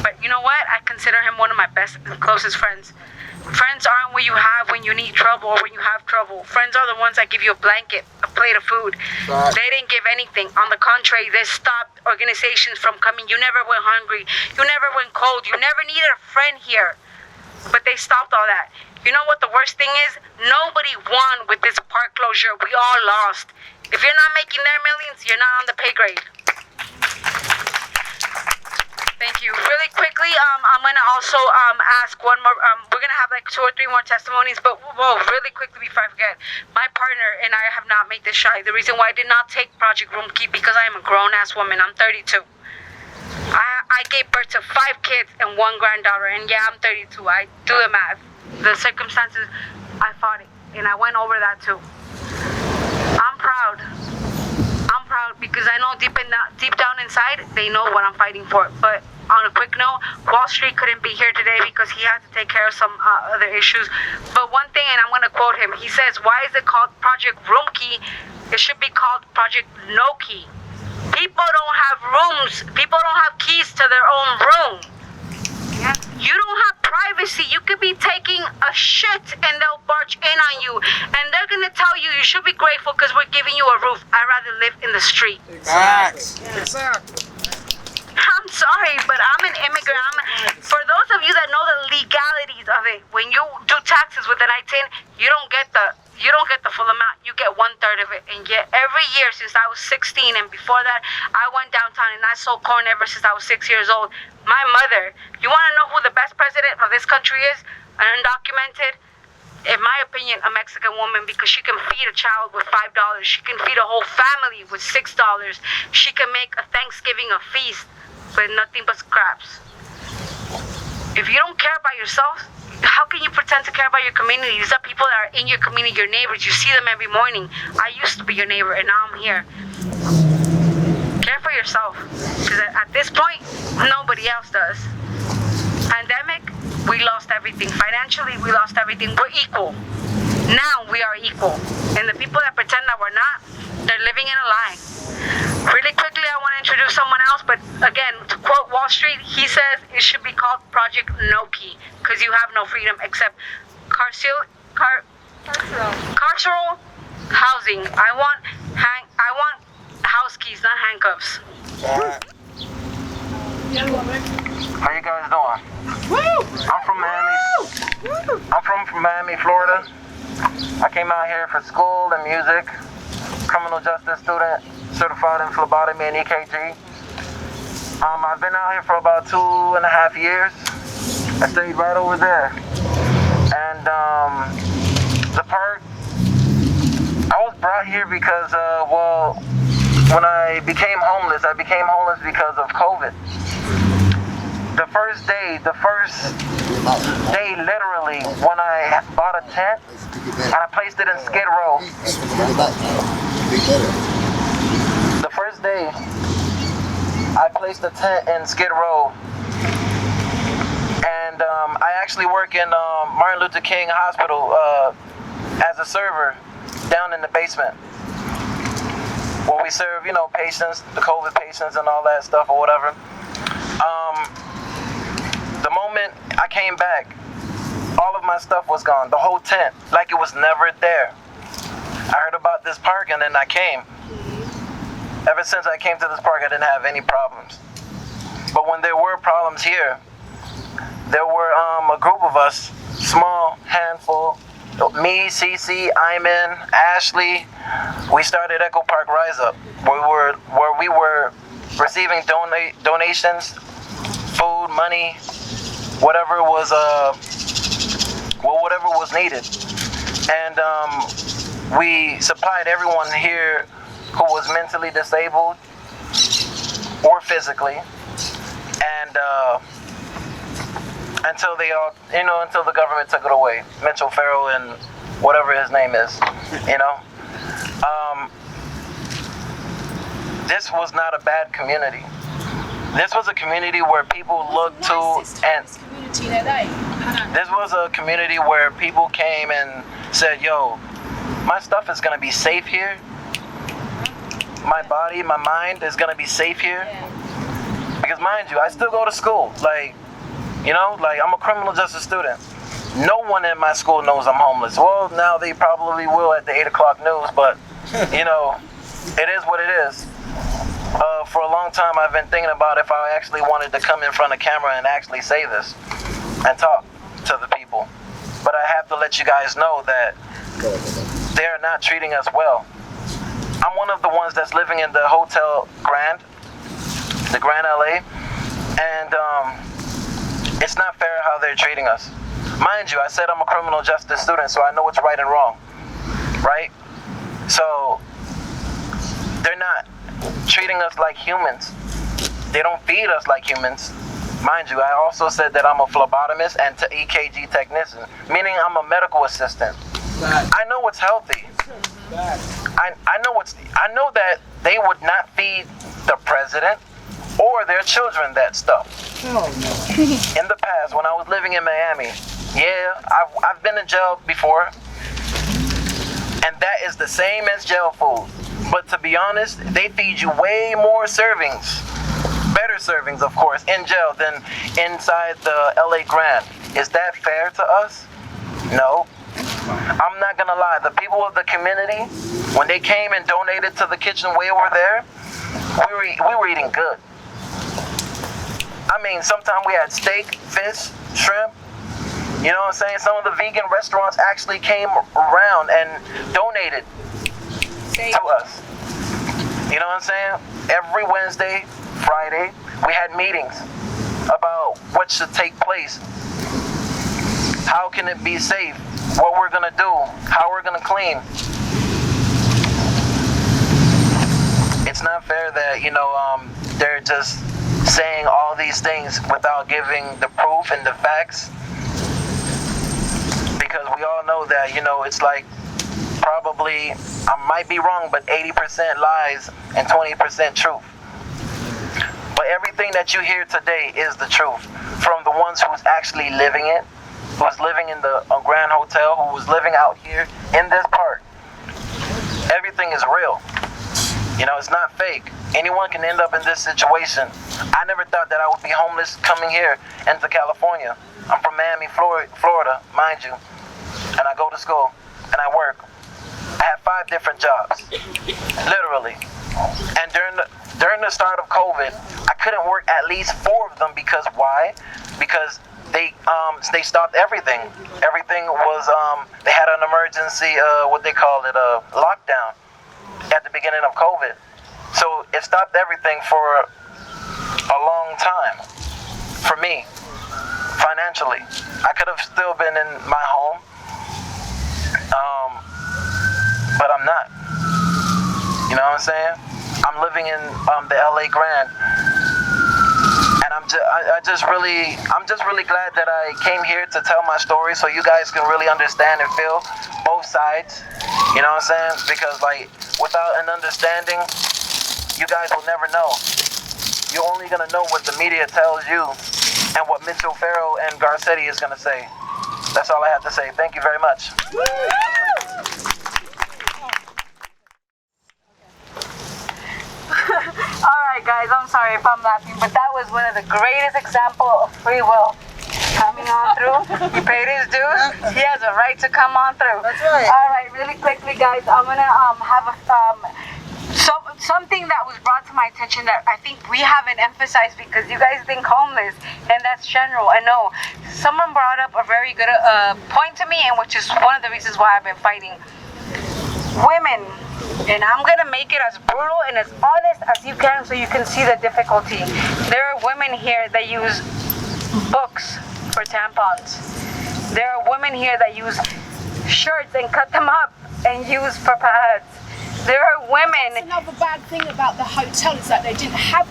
but you know what? I consider him one of my best and closest friends. Friends aren't what you have when you need trouble or when you have trouble. Friends are the ones that give you a blanket, a plate of food. Right. They didn't give anything. On the contrary, they stopped organizations from coming. You never went hungry. You never went cold. You never needed a friend here. But they stopped all that. You know what the worst thing is? Nobody won with this park closure. We all lost. If you're not making their millions, you're not on the pay grade. Thank you. Really quickly, I'm going to also ask one more. We're going to have like 2 or 3 more testimonies, but really quickly before I forget. My partner and I have not made this shy. The reason why I did not take Project Roomkey, because I am a grown-ass woman. I'm 32. I gave birth to 5 kids and 1 granddaughter, and yeah, I'm 32. I do the math. The circumstances, I fought it, and I went over that too. I'm proud because I know deep down inside, they know what I'm fighting for. But on a quick note, Wall Street couldn't be here today because he had to take care of some other issues. But one thing, and I'm going to quote him, he says, why is it called Project Roomkey? It should be called Project No Key. People don't have rooms. People don't have keys to their own room. You don't have privacy. You could be taking a shit and they'll barge in on you. And they're going to tell you you should be grateful because we're giving you a roof. I'd rather live in the street. Facts. Exactly. I'm sorry, but I'm an immigrant. For those of you that know the legalities of it, when you do taxes with an I-10, you don't get the full amount. You get 1/3 of it. And yet every year since I was 16 and before that, I went downtown and I sold corn ever since I was 6 years old. My mother, you want to know who the best president of this country is? An undocumented? In my opinion, a Mexican woman, because she can feed a child with $5. She can feed a whole family with $6. She can make a Thanksgiving a feast with nothing but scraps. If you don't care about yourself, how can you pretend to care about your community? These are people that are in your community, your neighbors. You see them every morning. I used to be your neighbor, and now I'm here. Care for yourself, because at this point, nobody else does. Pandemic, we lost everything. Financially, we lost everything. We're equal. Now we are equal. And the people that pretend that we're not, they're living in a lie. Really quickly, I want to introduce someone else, but again, to quote Wall Street, he says it should be called Project No-Key, because you have no freedom except carceral housing. I want house keys, not handcuffs. How you guys doing? I'm from Miami. I'm from Miami, Florida. I came out here for school and music. Criminal justice student, certified in phlebotomy and EKG. I've been out here for about 2.5 years. I stayed right over there. And the perk, I was brought here because, when I became homeless because of COVID. The first day, literally, when I bought a tent and I placed it in Skid Row. The first day, I placed a tent in Skid Row, and I actually work in Martin Luther King Hospital as a server down in the basement, where we serve, patients, the COVID patients and all that stuff or whatever. The moment I came back, all of my stuff was gone. The whole tent, like it was never there. I heard about this park and then I came. Ever since I came to this park, I didn't have any problems. But when there were problems here, there were a group of us, small handful, me, Cece, Iman, Ashley. We started Echo Park Rise Up, where we were receiving donations, food, money, whatever was needed, and we supplied everyone here who was mentally disabled or physically, and until the government took it away. Mitch O'Farrell and whatever his name is, This was not a bad community. This was a community where people looked to, and this was a community where people came and said, yo, my stuff is gonna be safe here. My body, my mind is gonna be safe here. Because mind you, I still go to school. I'm a criminal justice student. No one in my school knows I'm homeless. Well, now they probably will at the 8 o'clock news, but it is what it is. For a long time, I've been thinking about if I actually wanted to come in front of camera and actually say this and talk to the people. But I have to let you guys know that they're not treating us well. I'm one of the ones that's living in the Hotel the Grand LA, and it's not fair how they're treating us. Mind you, I said I'm a criminal justice student, so I know what's right and wrong, right? So they're not treating us like humans. They don't feed us like humans. Mind you, I also said that I'm a phlebotomist and EKG technician, meaning I'm a medical assistant. I know what's healthy. I know that they would not feed the president or their children that stuff. In the past, when I was living in Miami, I've been in jail before, and that is the same as jail food. But to be honest, they feed you way more servings, better better servings, of course, in jail than inside the LA Grand. Is that fair to us? No. I'm not gonna lie, the people of the community, when they came and donated to the kitchen way over there, we were eating good. I mean, sometimes we had steak, fish, shrimp. You know what I'm saying? Some of the vegan restaurants actually came around and donated to us. You know what I'm saying? Every Wednesday, Friday, we had meetings about what should take place. How can it be safe? What we're gonna do? How we're gonna clean? It's not fair that, they're just saying all these things without giving the proof and the facts. Because we all know that, it's like probably, I might be wrong, but 80% lies and 20% truth. But everything that you hear today is the truth from the ones who's actually living it, who was living in the Grand Hotel, who was living out here in this park. Everything is real. It's not fake. Anyone can end up in this situation. I never thought that I would be homeless coming here into California. I'm from Miami, Florida, mind you. And I go to school and I work. I had 5 different jobs, literally. And during the start of COVID, I couldn't work at least 4 of them because why? Because they stopped everything. Everything was they had an emergency what they call it lockdown at the beginning of COVID. So it stopped everything for a long time for me financially. I could have still been in my home, but I'm not. You know what I'm saying? I'm living in the LA Grand, and I'm just really glad that I came here to tell my story so you guys can really understand and feel both sides. You know what I'm saying? Because without an understanding, you guys will never know. You're only gonna know what the media tells you and what Mitch O'Farrell and Garcetti is gonna say. That's all I have to say. Thank you very much. Alright guys, I'm sorry if I'm laughing, but that was one of the greatest examples of free will coming on through. He paid his dues. He has a right to come on through. That's right. Alright, really quickly guys, I'm gonna have something that was brought to my attention that I think we haven't emphasized because you guys think homeless, and that's general. I know. Someone brought up a very good point to me, and which is one of the reasons why I've been fighting. Women, and I'm gonna make it as brutal and as honest as you can so you can see the difficulty. There are women here that use books for tampons. There are women here that use shirts and cut them up and use for pads. There are women. That's another bad thing about the hotel is that they don't have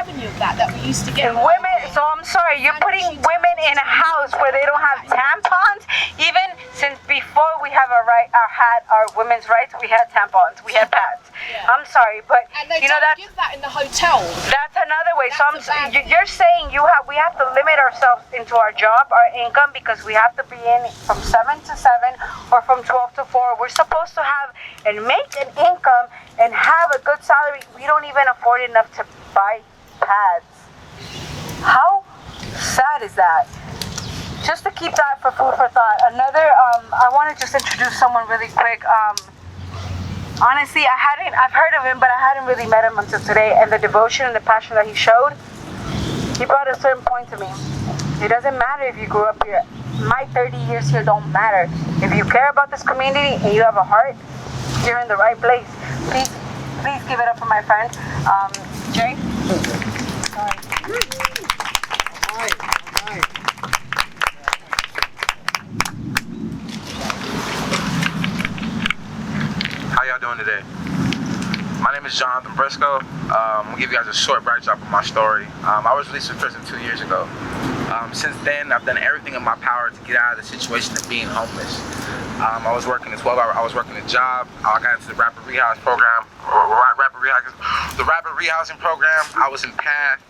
any of that we used to get. And women, so I'm sorry, you're putting women in a house where they don't have tampons. Even since before we had our women's rights, we had tampons, we had pads. Yeah. I'm sorry, but and they don't give that in the hotel. That's another way. You're saying we have to limit ourselves into our job, our income, because we have to be in from 7 to 7 or from 12 to 4. We're supposed to have and make an income and have a good salary. We don't even afford enough to buy pads. How sad is that? Just to keep that for food for thought. Another, I want to just introduce someone really quick. Honestly, I've heard of him, but I hadn't really met him until today. And the devotion and the passion that he showed, he brought a certain point to me. It doesn't matter if you grew up here. My 30 years here don't matter. If you care about this community and you have a heart, you're in the right place. Please give it up for my friend, Jay. Sorry. All right. How y'all doing today? My name is Jonathan Briscoe. I'm gonna give you guys a short backdrop of my story. I was released from prison 2 years ago. Since then, I've done everything in my power to get out of the situation of being homeless. I was working a 12-hour. I was working a job. I got into the rapid rehousing program. The rapid rehousing program. I was in PATH.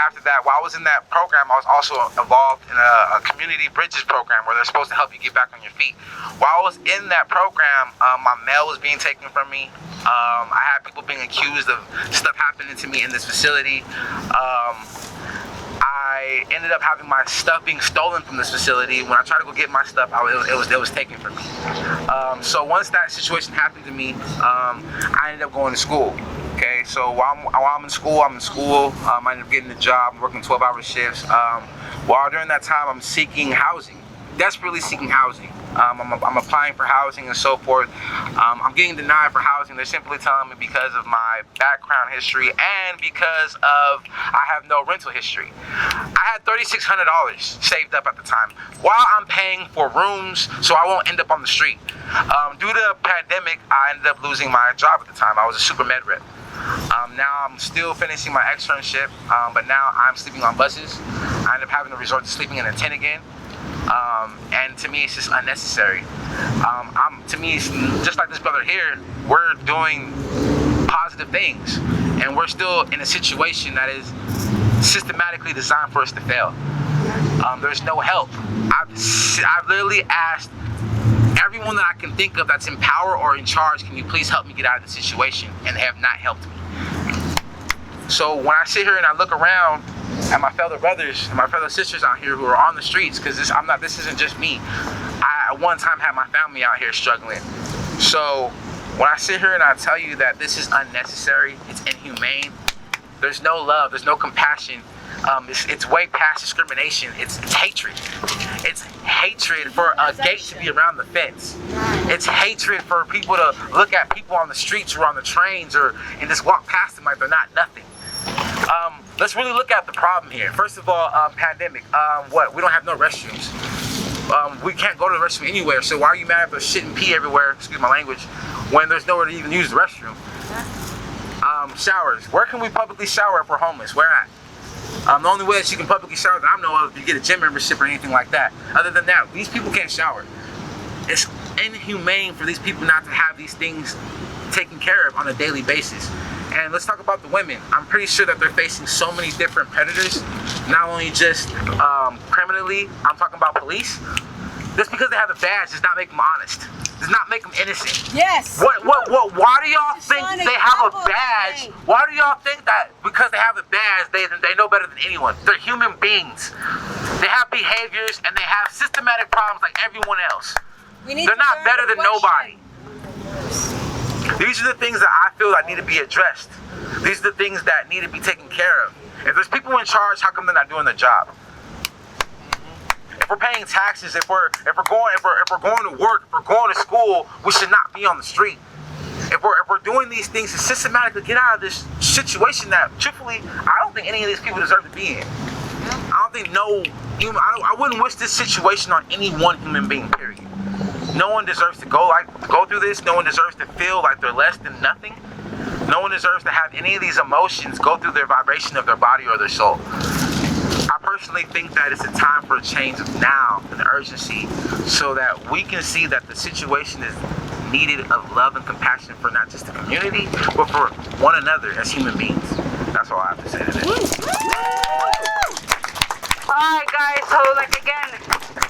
after that, while I was in that program, I was also involved in a community bridges program where they're supposed to help you get back on your feet. While I was in that program, my mail was being taken from me. I had people being accused of stuff happening to me in this facility. I ended up having my stuff being stolen from this facility. When I tried to go get my stuff, it was taken from me. So once that situation happened to me, I ended up going to school. Okay, so while I'm in school, I ended up getting a job, working 12-hour shifts. While during that time, I'm seeking housing, desperately seeking housing. I'm applying for housing and so forth. I'm getting denied for housing. They're simply telling me because of my background history and because of I have no rental history. I had $3,600 saved up at the time while I'm paying for rooms so I won't end up on the street. Due to the pandemic, I ended up losing my job at the time. I was a super med rep. Now I'm still finishing my externship, but now I'm sleeping on buses. I end up having to resort to sleeping in a tent again. And to me, it's just unnecessary. To me, it's just like this brother here, we're doing positive things, and we're still in a situation that is systematically designed for us to fail. There's no help. I've literally asked everyone that I can think of that's in power or in charge, can you please help me get out of the situation? And they have not helped me. So when I sit here and I look around at my fellow brothers and my fellow sisters out here who are on the streets, because this isn't just me. I at one time had my family out here struggling. So when I sit here and I tell you that this is unnecessary, it's inhumane, there's no love, there's no compassion, it's way past discrimination, it's hatred. It's hatred for a gate to be around the fence. It's hatred for people to look at people on the streets or on the trains and just walk past them like they're not nothing. Let's really look at the problem here. First of all, pandemic. We don't have no restrooms. We can't go to the restroom anywhere, so why are you mad if there's shit and pee everywhere, excuse my language, when there's nowhere to even use the restroom? Showers. Where can we publicly shower if we're homeless? Where at? The only way that you can publicly shower that I know of is to get a gym membership or anything like that. Other than that, these people can't shower. It's inhumane for these people not to have these things taken care of on a daily basis. And let's talk about the women. I'm pretty sure that they're facing so many different predators, not only just criminally, I'm talking about police. Just because they have a badge does not make them honest. Does not make them innocent. Yes. Why do y'all think they have a badge? Why do y'all think that because they have a badge, they know better than anyone? They're human beings. They have behaviors and they have systematic problems like everyone else. They're not better than nobody. These are the things that I feel that need to be addressed. These are the things that need to be taken care of. If there's people in charge, how come they're not doing their job? If we're paying taxes, if we're going to work, if we're going to school, we should not be on the street. If we're doing these things to systematically get out of this situation that, truthfully, I don't think any of these people deserve to be in. I wouldn't wish this situation on any one human being, period. No one deserves to go through this. No one deserves to feel like they're less than nothing. No one deserves to have any of these emotions go through their vibration of their body or their soul. I personally think that it's a time for a change now, an urgency, so that we can see that the situation is needed of love and compassion for not just the community, but for one another as human beings. That's all I have to say today. Alright guys, so again,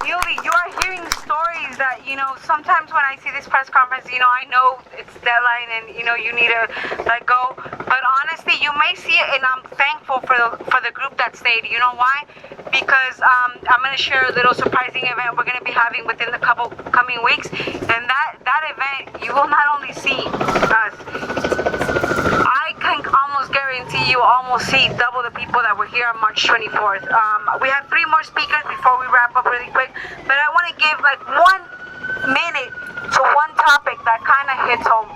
Yuli, you are hearing stories that, sometimes when I see this press conference, I know it's deadline and, you need to let go. But honestly, you may see it, and I'm thankful for the group that stayed. You know why? Because I'm going to share a little surprising event we're going to be having within the coming weeks. And that event, you will not only see us. I can almost guarantee you almost see double the people that were here on March 24th. We have 3 more speakers before we wrap up really quick, but I want to give 1 minute to one topic that kind of hits home,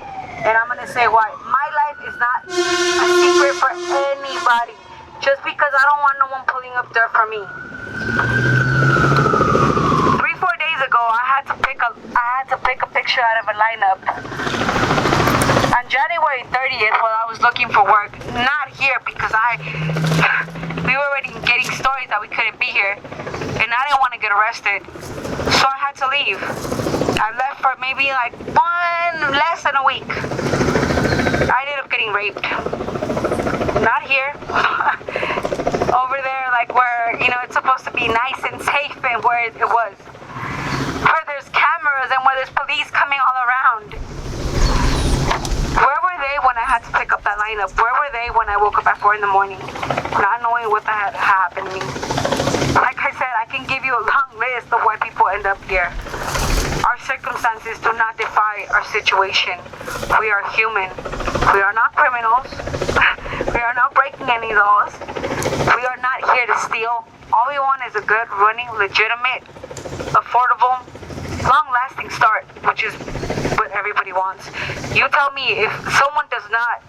and I'm going to say why. My life is not a secret for anybody, just because I don't want no one pulling up dirt for me. 3-4 days ago, I had to pick a picture out of a lineup. On January 30th, while I was looking for work, not here because we were already getting stories that we couldn't be here, and I didn't want to get arrested, so I had to leave. I left for maybe less than a week. I ended up getting raped. Not here, over it's supposed to be nice and safe and where it was. Where there's cameras and where there's police coming all around. Where were they when I had to pick up that lineup? Where were they when I woke up at 4 in the morning? Not knowing what the heck happened to me. Like I said, I can give you a long list of why people end up here. Our circumstances do not defy our situation. We are human. We are not criminals. We are not breaking any laws. We are not here to steal. All we want is a good, running, legitimate, affordable, long-lasting start, which is what everybody wants. You tell me, if someone does not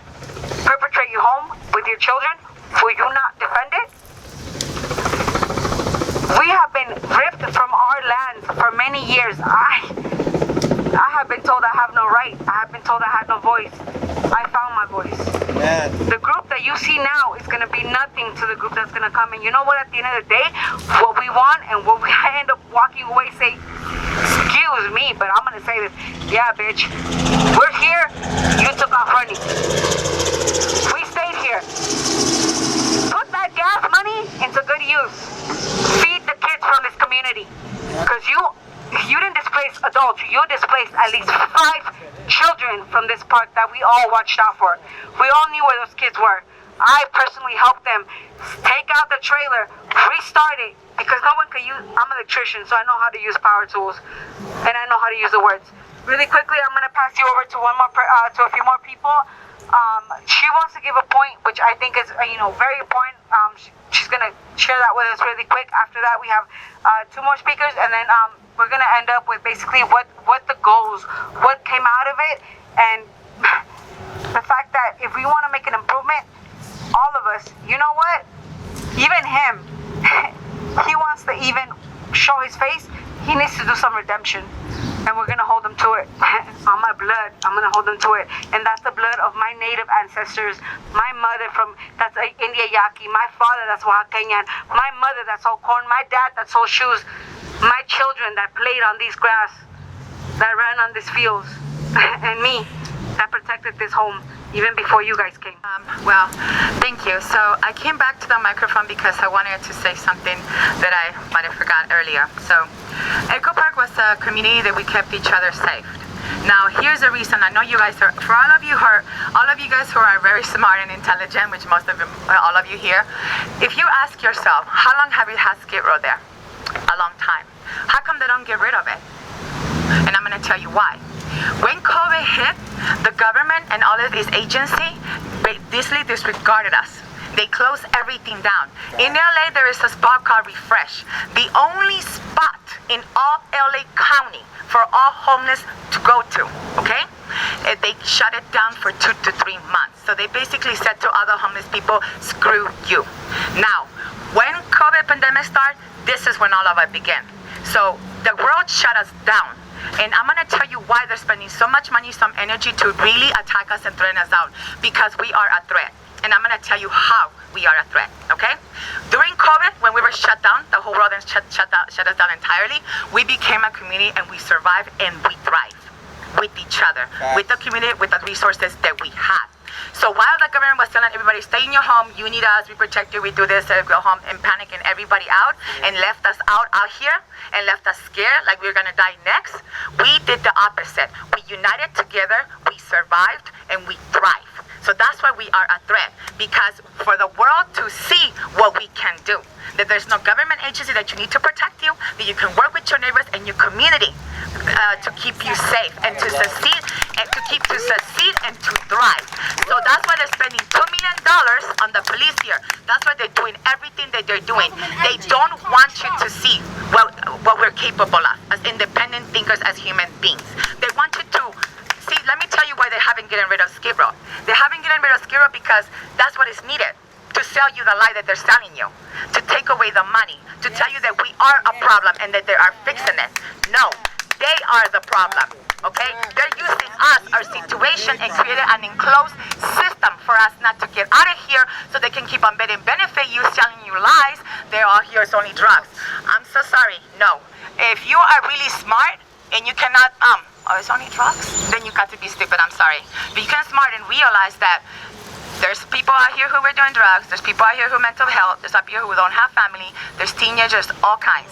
perpetrate you home with your children, will you not defend it? We have been ripped from our lands for many years. I have been told I have no right. I have been told I had no voice. I found my voice. Man. The group that you see now is going to be nothing to the group that's going to come. And you know what? At the end of the day, what we want and what we end up walking away say, excuse me, but I'm going to say this. Yeah, bitch. We're here. You took off running. We stayed here. Put that gas money into good use. Feed the kids from this community. Because you didn't displace adults. You displaced at least 5 children from this park that we all watched out for. We all knew where those kids were. I personally helped them take out the trailer, restart it, because no one could use, I'm an electrician, so I know how to use power tools, and I know how to use the words. Really quickly, I'm going to pass you over to to a few more people. She wants to give a point, which I think is, very important. She's going to share that with us really quick. After that, we have 2 more speakers, and then we're going to end up with basically what the goals, what came out of it, and the fact that if we want to make an improvement, all of us, you know what? Even him, he wants to even show his face. He needs to do some redemption. And we're going to hold him to it. On my blood, I'm going to hold him to it. And that's the blood of my native ancestors. My mother that's India Yaqui. My father that's Oaxacan. My mother that sold corn. My dad that sold shoes. My children that played on these grass. That ran on these fields. And me that protected this home even before you guys came. Well, thank you. So I came back to the microphone because I wanted to say something that I might have forgot earlier. So Echo Park was a community that we kept each other safe. Now here's the reason. I know you guys are, for all of you guys who are very smart and intelligent, which most of them, all of you here, if you ask yourself, how long have you had Skid Row there? A long time. How come they don't get rid of it? And I'm going to tell you why. When COVID hit, the government and all of these agencies basically disregarded us. They closed everything down. In LA, there is a spot called Refresh, the only spot in all LA County for all homeless to go to, okay? They shut it down for 2 to 3 months. So they basically said to other homeless people, screw you. Now, when COVID pandemic started, this is when all of it began. So the world shut us down. And I'm going to tell you why they're spending so much money, some energy to really attack us and threaten us out. Because we are a threat. And I'm going to tell you how we are a threat, okay? During COVID, when we were shut down, the whole world shut us down entirely, we became a community and we survived and we thrived with each other, with the community, with the resources that we had. So while the government was telling everybody, stay in your home, you need us, we protect you, we do this, go home, and panicking everybody out, and left us out here, and left us scared like we were going to die next, we did the opposite. We united together, we survived, and we thrived. So that's why we are a threat, because for the world to see what we can do, that there's no government agency that you need to protect you, that you can work with your neighbors and your community to keep you safe and to succeed and to thrive. So that's why they're spending $2 million on the police here. That's why they're doing everything that they're doing. They don't want you to see what we're capable of as independent thinkers, as human beings. They want you to see. Let me tell you why they haven't gotten rid of Skid Row. They haven't gotten rid of Skid Row because that's what is needed to sell you the lie that they're selling you, to take away the money, to tell you that we are a problem and that they are fixing it. No, they are the problem, okay? They're using us, our situation, and creating an enclosed system for us not to get out of here so they can keep on benefit you, selling you lies. They're all here, it's only drugs. I'm so sorry, no. If you are really smart and you cannot, it's only drugs? Then you got to be stupid, I'm sorry. But you can smart and realize that There's people out here who are doing drugs. There's people out here who have mental health. There's out here who don't have family. There's teenagers, all kinds.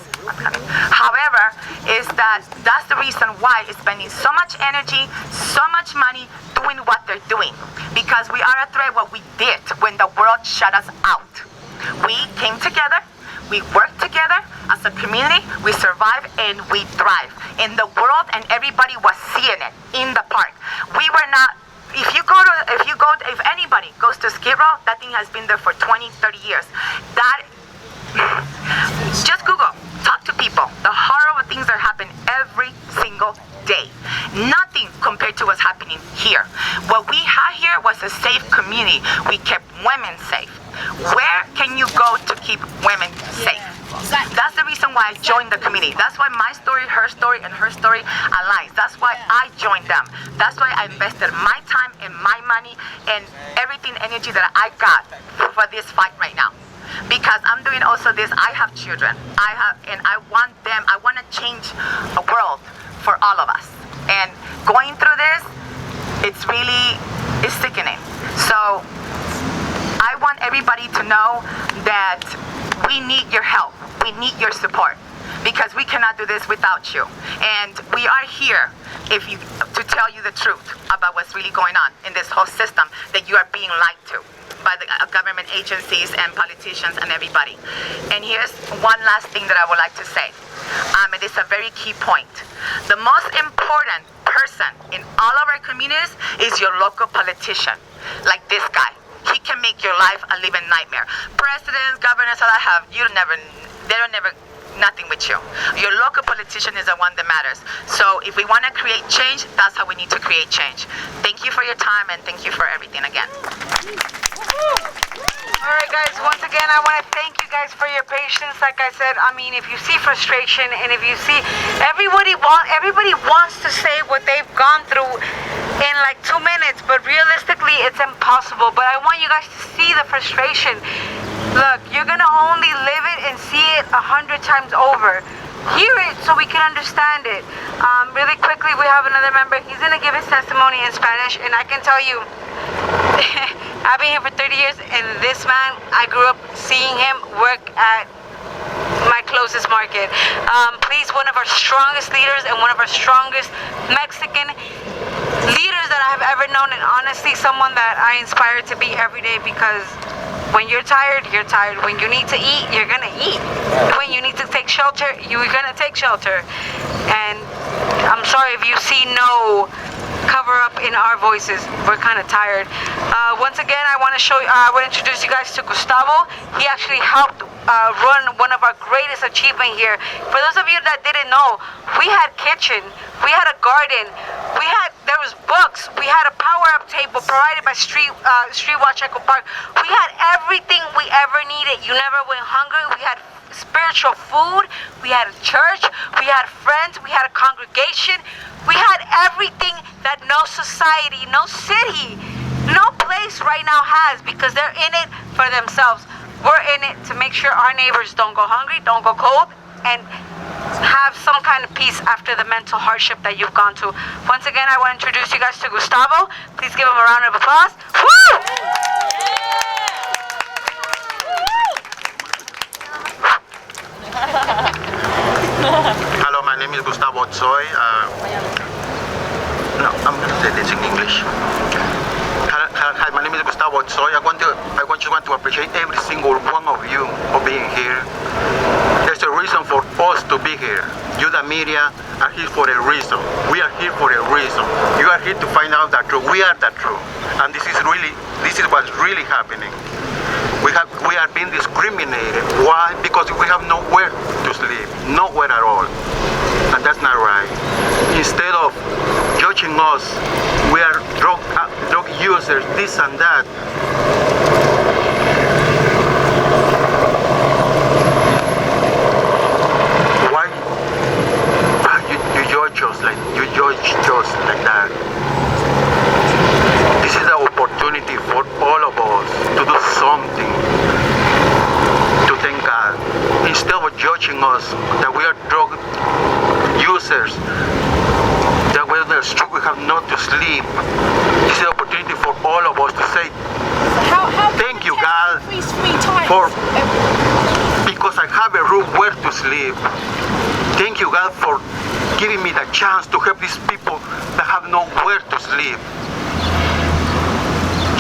However, that's the reason why it's spending so much energy, so much money doing what they're doing. Because we are a threat what we did when the world shut us out. We came together, we worked together as a community, we survived and we thrive. In the world, and everybody was seeing it in the park. We were not. If anybody goes to Skid Row, that thing has been there for 20, 30 years. Just Google, talk to people. The horrible things that happen every single day. Nothing compared to what's happening here. What we had here was a safe community. We kept women safe. Where can you go to keep women safe? That's the reason why I joined the community. That's why my story, her story, and her story aligns. That's why I joined them. That's why I invested my time and my money and everything, energy that I got for this fight right now. Because I'm doing also this, I have children. I want to change a world for all of us. And going through this, it's sickening. So I want everybody to know that we need your help. We need your support because we cannot do this without you. And we are here to tell you the truth about what's really going on in this whole system that you are being lied to by the government agencies and politicians and everybody. And here's one last thing that I would like to say. It is a very key point. The most important person in all of our communities is your local politician, like this guy. He can make your life a living nightmare. Presidents, governors, all I have, they don't never nothing with you. Your local politician is the one that matters. So if we want to create change, that's how we need to create change. Thank you for your time and thank you for everything again. All right, guys, once again, I want to thank you guys for your patience. Like I said, I mean, if you see frustration and if you see everybody wants to say what they've gone through in like 2 minutes, but realistically, it's impossible. But I want you guys to see the frustration. Look, you're going to only live it and see it 100 times over. Hear it so we can understand it. Really quickly, we have another member. He's going to give his testimony in Spanish, and I can tell you, I've been here for 30 years, and this man, I grew up seeing him work at my closest market. Please, one of our strongest leaders and one of our strongest Mexican leaders that I have ever known, and honestly, someone that I inspire to be every day because when you're tired, you're tired. When you need to eat, you're gonna eat. When you need to take shelter, you're gonna take shelter. And I'm sorry if you see no cover up in our voices. We're kind of tired. Once again, I want to introduce you guys to Gustavo. He actually helped run one of our greatest achievements here. For those of you that didn't know, we had kitchen, we had a garden, there was books, we had a power-up table provided by Street Watch Echo Park. We had everything we ever needed. You never went hungry. We had spiritual food, we had a church, we had friends, we had a congregation, we had everything that no society, no city, no place right now has because they're in it for themselves. We're in it to make sure our neighbors don't go hungry, don't go cold, and have some kind of peace after the mental hardship that you've gone to. Once again, I want to introduce you guys to Gustavo. Please give him a round of applause. Woo! Hello, my name is Gustavo Choi. No, I'm going to say this in English. Hi, my name is Gustavo Choi. I just want to appreciate every single one of you for being here. There's a reason for us to be here. You, the media, are here for a reason. We are here for a reason. You are here to find out the truth. We are the truth. And this is what's really happening. We are being discriminated. Why? Because we have nowhere to sleep, nowhere at all. And that's not right. Instead of judging us, we are drug users, this and that. Why you judge us like that? This is the opportunity for all of us to do something, to thank God. Instead of judging us that we are drug users, that we have not to sleep, this is the opportunity for all of us to say, because I have a room where to sleep. Thank you, God, for giving me the chance to help these people that have nowhere to sleep.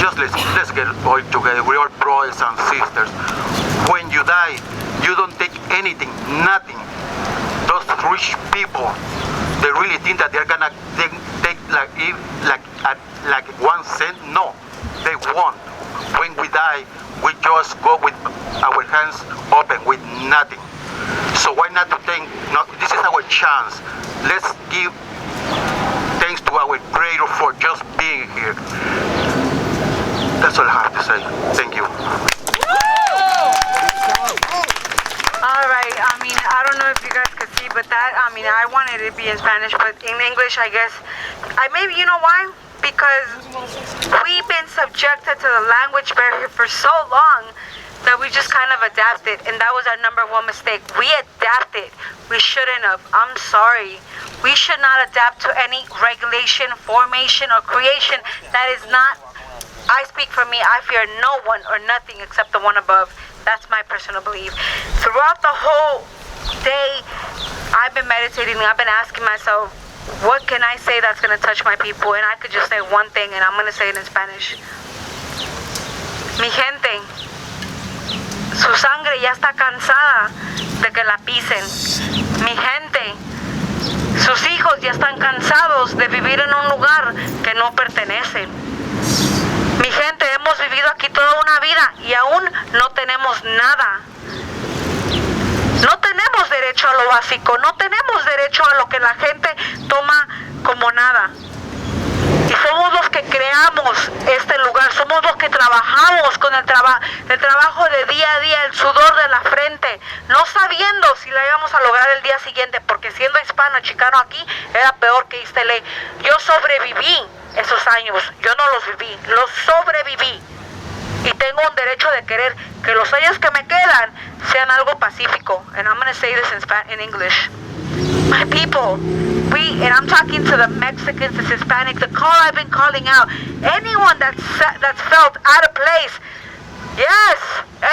Just let's get all together. We're all brothers and sisters. When you die, you don't take anything, nothing. Those rich people, they really think that they're gonna take like 1 cent. No, they won't. When we die, we just go with our hands open, with nothing. So why not to think? No, this is our chance. Let's give thanks to our Creator for just being here. That's all I have to say. Thank you. All right. I mean, I don't know if you guys could see, but I wanted it to be in Spanish, but in English, I guess. Maybe you know why? Because we've been subjected to the language barrier for so long that we just kind of adapted, and that was our number one mistake. We adapted. We shouldn't have. I'm sorry. We should not adapt to any regulation, formation, or creation that is not. I speak for me. I fear no one or nothing except the one above. That's my personal belief. Throughout the whole day, I've been meditating. I've been asking myself, what can I say that's going to touch my people? And I could just say one thing, and I'm going to say it in Spanish. Mi gente, su sangre ya está cansada de que la pisen. Mi gente, sus hijos ya están cansados de vivir en un lugar que no pertenecen. Mi gente, hemos vivido aquí toda una vida y aún no tenemos nada. No tenemos derecho a lo básico, no tenemos derecho a lo que la gente toma como nada. Y somos los que creamos este lugar, somos los que trabajamos con el trabajo de día a día, el sudor de la frente, no sabiendo si la íbamos a lograr el día siguiente, porque siendo hispano, chicano aquí, era peor que East LA. Yo sobreviví esos años, yo no los viví, los sobreviví. Y tengo un derecho de querer que los años que me quedan sean algo pacífico. And I'm going to say this in English. My people, and I'm talking to the Mexicans, the Hispanics, the call I've been calling out. Anyone that's felt out of place, yes,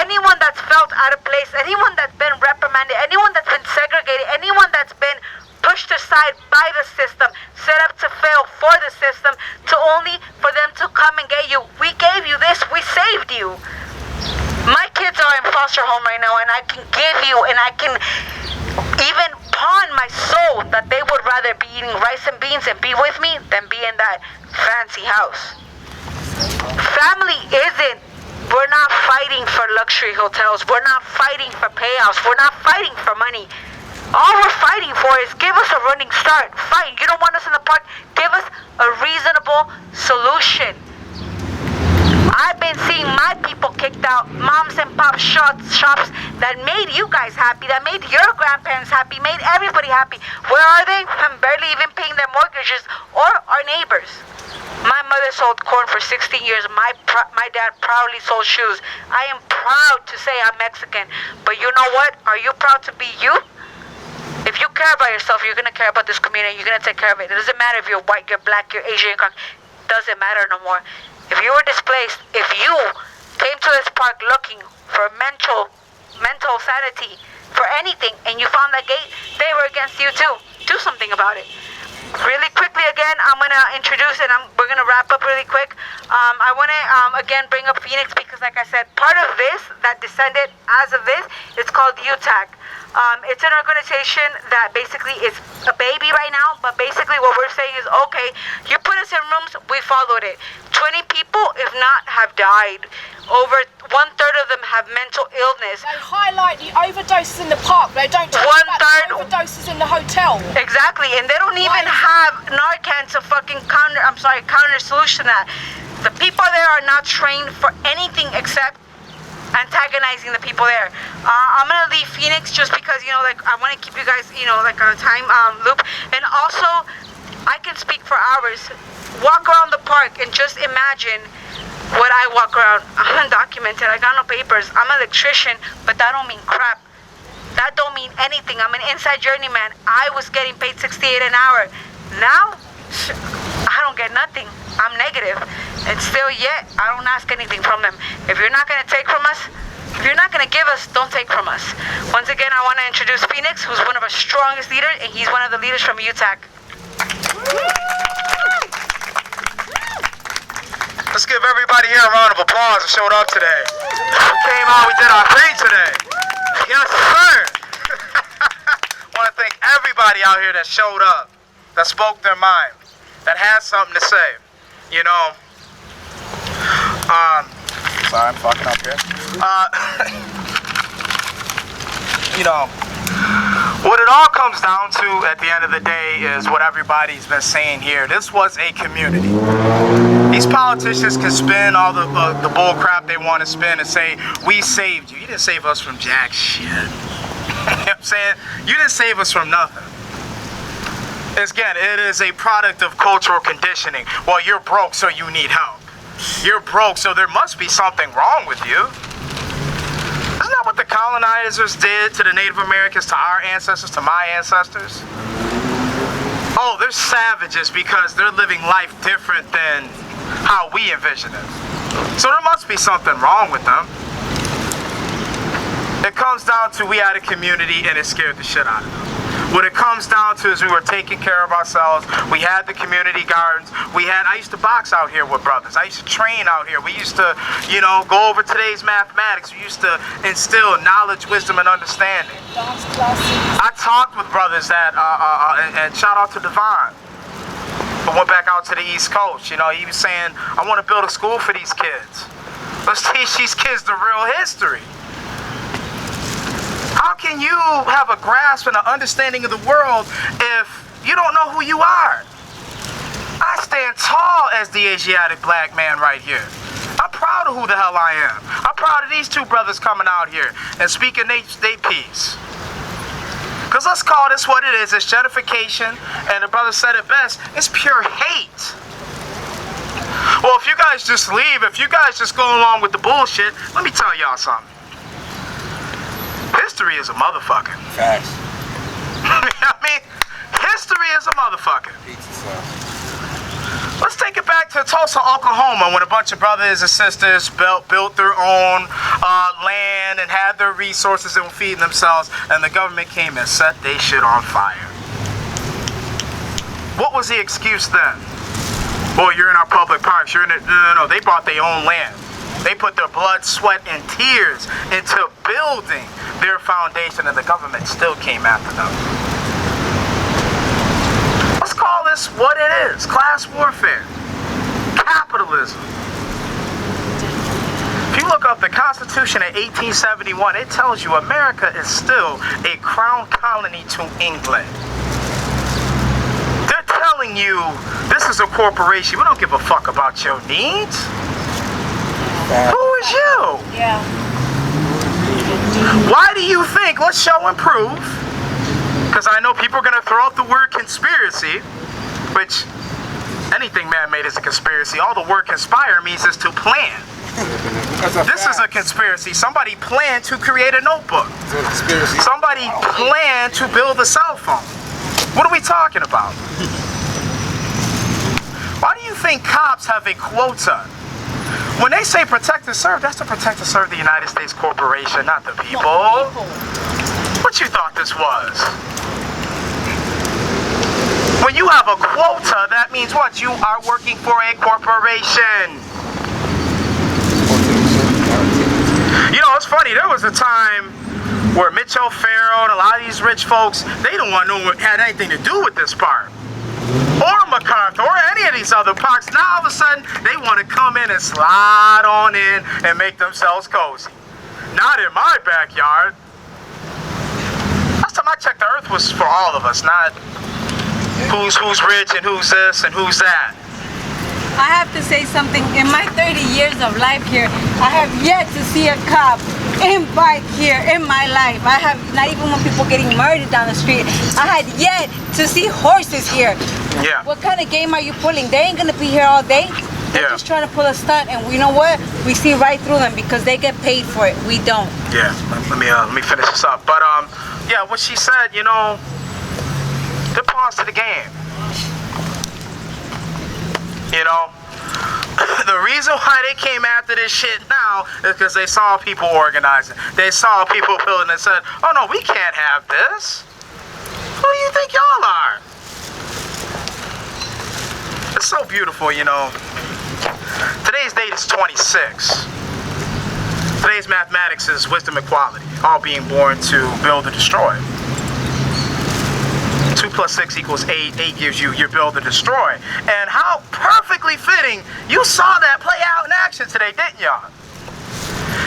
anyone that's felt out of place, anyone that's been reprimanded, anyone that's been segregated, anyone that's been pushed aside by the system, set up to fail for the system, to only for them to come and get you. We gave you this, we saved you. My kids are in foster home right now, and I can give you, and I can even pawn my soul that they would rather be eating rice and beans and be with me than be in that fancy house. Family isn't, we're not fighting for luxury hotels, we're not fighting for payouts, we're not fighting for money. All we're fighting for is give us a running start. Fine, you don't want us in the park, give us a reasonable solution. I've been seeing my people kicked out, moms and pop shops that made you guys happy, that made your grandparents happy, made everybody happy. Where are they? I'm barely even paying their mortgages or our neighbors. My mother sold corn for 16 years. My dad proudly sold shoes. I am proud to say I'm Mexican. But you know what? Are you proud to be you? If you care about yourself, you're going to care about this community. You're going to take care of it. It doesn't matter if you're white, you're black, you're Asian, doesn't matter no more. If you were displaced, if you came to this park looking for mental sanity, for anything, and you found that gate, they were against you too. Do something about it. Really quickly again, I'm going to introduce, and we're going to wrap up really quick. I want to, again, bring up Phoenix because, like I said, part of this that descended as of this, it's called UTAC. It's an organization that basically is a baby right now, but basically what we're saying is, okay, you put us in rooms, we followed it. 20 people, if not, have died. Over 1/3 of them have mental illness. They highlight the overdoses in the park. They don't talk about the overdoses in the hotel. Exactly, and they don't even have Narcan to fucking counter solution that. The people there are not trained for anything except antagonizing the people there. I'm gonna leave Phoenix just because, you know, like, I want to keep you guys, you know, like, on a time loop. And also, I can speak for hours. Walk around the park and just imagine what I walk around. I'm undocumented. I got no papers. I'm an electrician, but that don't mean crap. That don't mean anything. I'm an inside journeyman. I was getting paid $68 an hour. Now, I don't get nothing. I'm negative. And still yet, I don't ask anything from them. If you're not going to take from us, If you're not going to give us, don't take from us. Once again, I want to introduce Phoenix, who's one of our strongest leaders, and he's one of the leaders from UTAC. Let's give everybody here a round of applause that showed up today. We came out, we did our thing today. Yes, sir. I want to thank everybody out here that showed up, that spoke their mind, that had something to say. You know, sorry, I'm fucking up here. You know, what it all comes down to at the end of the day is what everybody's been saying here. This was a community. These politicians can spin all the bull crap they want to spin and say, we saved you. You didn't save us from jack shit. You know what I'm saying? You didn't save us from nothing. Again, it is a product of cultural conditioning. Well, you're broke, so you need help. You're broke, so there must be something wrong with you. Isn't that what the colonizers did to the Native Americans, to our ancestors, to my ancestors? Oh, they're savages because they're living life different than how we envision it. So there must be something wrong with them. It comes down to we had a community and it scared the shit out of them. What it comes down to is we were taking care of ourselves. We had the community gardens. I used to box out here with brothers. I used to train out here. We used to, you know, go over today's mathematics. We used to instill knowledge, wisdom, and understanding. Dance classes. I talked with brothers that, and shout out to Devon, who went back out to the East Coast. You know, he was saying, I want to build a school for these kids. Let's teach these kids the real history. How can you have a grasp and an understanding of the world if you don't know who you are? I stand tall as the Asiatic black man right here. I'm proud of who the hell I am. I'm proud of these two brothers coming out here and speaking their piece. Because let's call this what it is. It's gentrification, and the brother said it best. It's pure hate. Well, if you guys just leave, if you guys just go along with the bullshit, let me tell y'all something. History is a motherfucker. Facts. I mean, history is a motherfucker. Let's take it back to Tulsa, Oklahoma, when a bunch of brothers and sisters built their own land and had their resources and were feeding themselves, and the government came and set they shit on fire. What was the excuse then? Well, you're in our public parks. You're in it. No. They bought their own land. They put their blood, sweat, and tears into building their foundation, and the government still came after them. Let's call this what it is. Class warfare. Capitalism. If you look up the Constitution of 1871, it tells you America is still a crown colony to England. They're telling you this is a corporation. We don't give a fuck about your needs. Who is you? Yeah. Why do you think, let's show and prove, because I know people are going to throw out the word conspiracy, which anything man-made is a conspiracy. All the word conspire means is to plan. This is a conspiracy. Somebody planned to create a notebook. Somebody planned to build a cell phone. What are we talking about? Why do you think cops have a quota? When they say protect and serve, that's to protect and serve the United States corporation, not the people. What you thought this was? When you have a quota, that means what? You are working for a corporation. You know, it's funny. There was a time where Mitch O'Farrell and a lot of these rich folks, they don't want no one had anything to do with this part. Or MacArthur, or any of these other parks. Now all of a sudden, they want to come in and slide on in and make themselves cozy. Not in my backyard. Last time I checked, the earth was for all of us, not who's rich and who's this and who's that. I have to say something. In my 30 years of life here, I have yet to see a cop in bike here in my life. I have not even when people getting murdered down the street. I had yet to see horses here. Yeah. What kind of game are you pulling? They ain't gonna be here all day. They're just trying to pull a stunt, and you know what? We see right through them because they get paid for it. We don't. Yeah. Let me finish this up. But yeah, what she said, you know, they're pawns to the game. You know, The reason why they came after this shit now is because they saw people organizing. They saw people building and said, oh no, we can't have this. Who do you think y'all are? It's so beautiful, you know. Today's date is 26. Today's mathematics is wisdom equality, all being born to build or destroy. 2 + 6 = 8. 8 gives you your build or destroy. And how perfectly fitting, you saw that play out in action today, didn't y'all?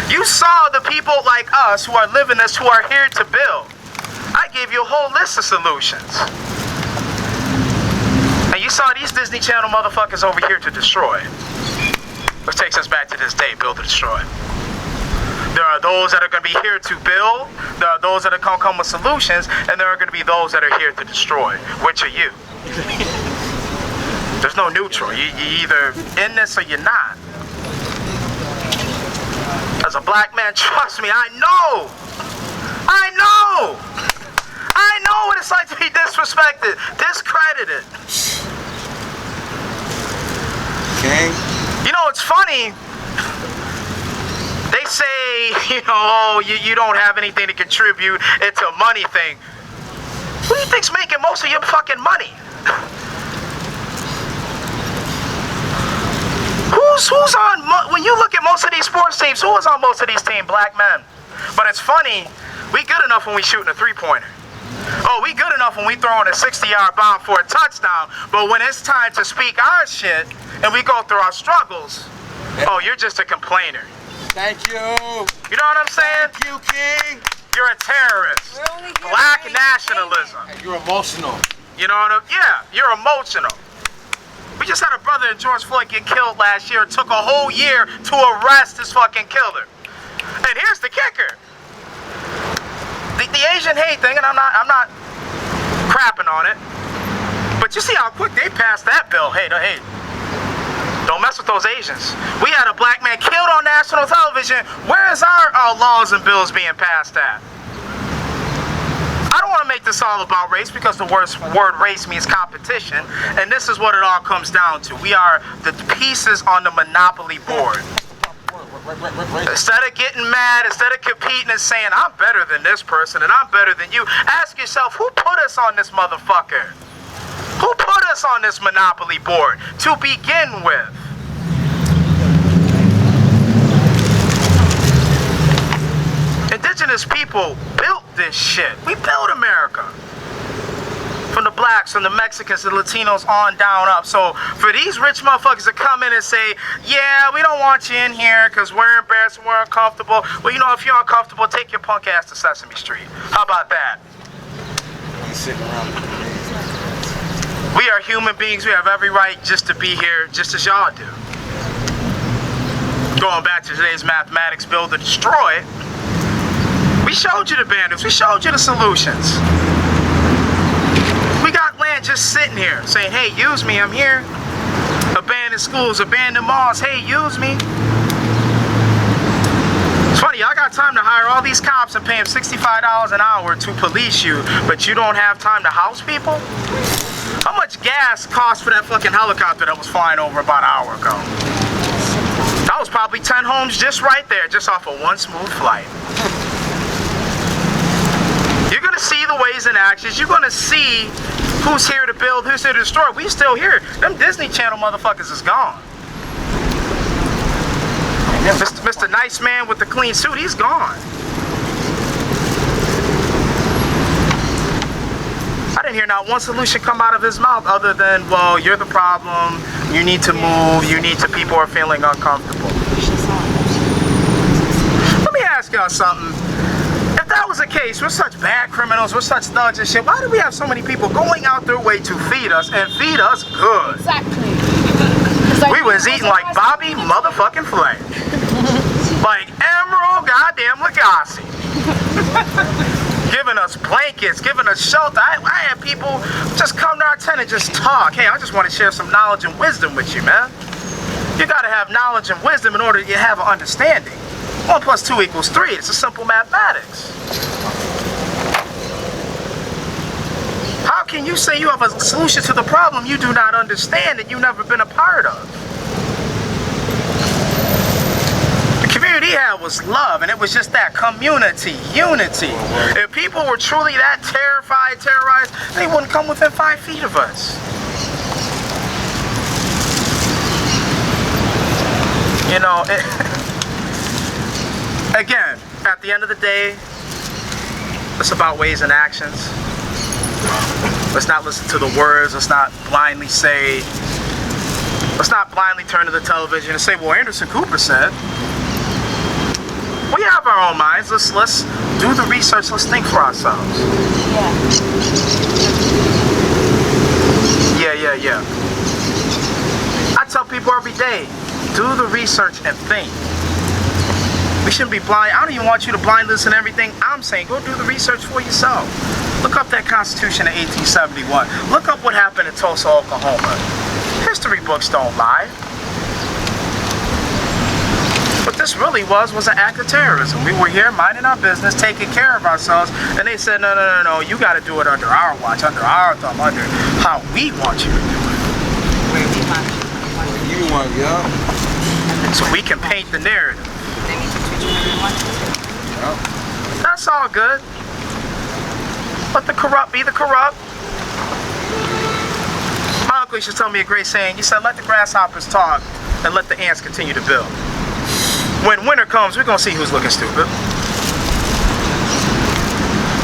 You saw the people like us who are living this, who are here to build. I gave you a whole list of solutions. And you saw these Disney Channel motherfuckers over here to destroy. Which takes us back to this day, build or destroy. There are those that are going to be here to build. There are those that are going to come with solutions. And there are going to be those that are here to destroy. Which are you? There's no neutral. You're either in this or you're not. As a black man, trust me, I know what it's like to be disrespected, discredited. Okay. You know, it's funny. They say, you know, oh, you don't have anything to contribute. It's a money thing. Who do you think's making most of your fucking money? Who's on, when you look at most of these sports teams, who is on most of these teams? Black men. But it's funny, we good enough when we shooting a three-pointer. Oh, we good enough when we throwing a 60-yard bomb for a touchdown. But when it's time to speak our shit and we go through our struggles, oh, you're just a complainer. Thank you. You know what I'm saying? Thank you, King. You're a terrorist. Black nationalism. You're emotional. You know what I'm saying? Yeah, you're emotional. We just had a brother in George Floyd get killed last year. It took a whole year to arrest this fucking killer. And here's the kicker. The Asian hate thing, and I'm not crapping on it, but you see how quick they passed that bill. Hey, don't mess with those Asians. We had a black man killed on national television. Where is our laws and bills being passed at? I don't want to make this all about race because the word race means competition, and this is what it all comes down to. We are the pieces on the monopoly board. Instead of getting mad, instead of competing and saying, I'm better than this person and I'm better than you, ask yourself, who put us on this motherfucker? Who put us on this monopoly board to begin with? Indigenous people built this shit. We built America. From the blacks, from the Mexicans, the Latinos, on down up. So for these rich motherfuckers to come in and say, yeah, we don't want you in here because we're embarrassed and we're uncomfortable. Well, you know, if you're uncomfortable, take your punk ass to Sesame Street. How about that? We are human beings. We have every right just to be here, just as y'all do. Going back to today's mathematics, build or destroy. We showed you the bandits. We showed you the solutions. We got land just sitting here saying, hey, use me, I'm here. Abandoned schools, abandoned malls, hey, use me. It's funny, y'all got time to hire all these cops and pay them $65 an hour to police you, but you don't have time to house people? How much gas cost for that fucking helicopter that was flying over about an hour ago? That was probably 10 homes just right there, just off of one smooth flight. You're going to see the ways and actions. You're going to see who's here to build, who's here to destroy. We still here. Them Disney Channel motherfuckers is gone. Mr. Nice Man with the clean suit, he's gone. I didn't hear not one solution come out of his mouth other than, well, you're the problem. You need to move. People are feeling uncomfortable. Let me ask y'all something. If that was the case, we're such bad criminals, we're such thugs and shit, why do we have so many people going out their way to feed us and feed us good? Exactly. We was eating like Bobby motherfucking Flay. Like Emerald goddamn Lagasse. Giving us blankets, giving us shelter. I had people just come to our tent and just talk. Hey, I just want to share some knowledge and wisdom with you, man. You gotta have knowledge and wisdom in order to have an understanding. 1 + 2 = 3. It's a simple mathematics. How can you say you have a solution to the problem you do not understand and you've never been a part of? community had was love, and it was just that community, unity. If people were truly that terrified, terrorized, they wouldn't come within 5 feet of us. You know, again, at the end of the day, it's about ways and actions. Let's not listen to the words. Let's not blindly say, let's not blindly turn to the television and say, well, Anderson Cooper said. We have our own minds. Let's do the research. Let's think for ourselves. Yeah. I tell people every day, do the research and think. We shouldn't be blind. I don't even want you to blind listen to everything I'm saying. Go do the research for yourself. Look up that Constitution of 1871. Look up what happened in Tulsa, Oklahoma. History books don't lie. What this really was an act of terrorism. We were here minding our business, taking care of ourselves, and they said, no, you got to do it under our watch, under our thumb, under how we want you to do it. Where we want you want, yeah. So we can paint the narrative. That's all good. Let the corrupt be the corrupt. My uncle used to tell me a great saying. He said, let the grasshoppers talk and let the ants continue to build. When winter comes, we're going to see who's looking stupid.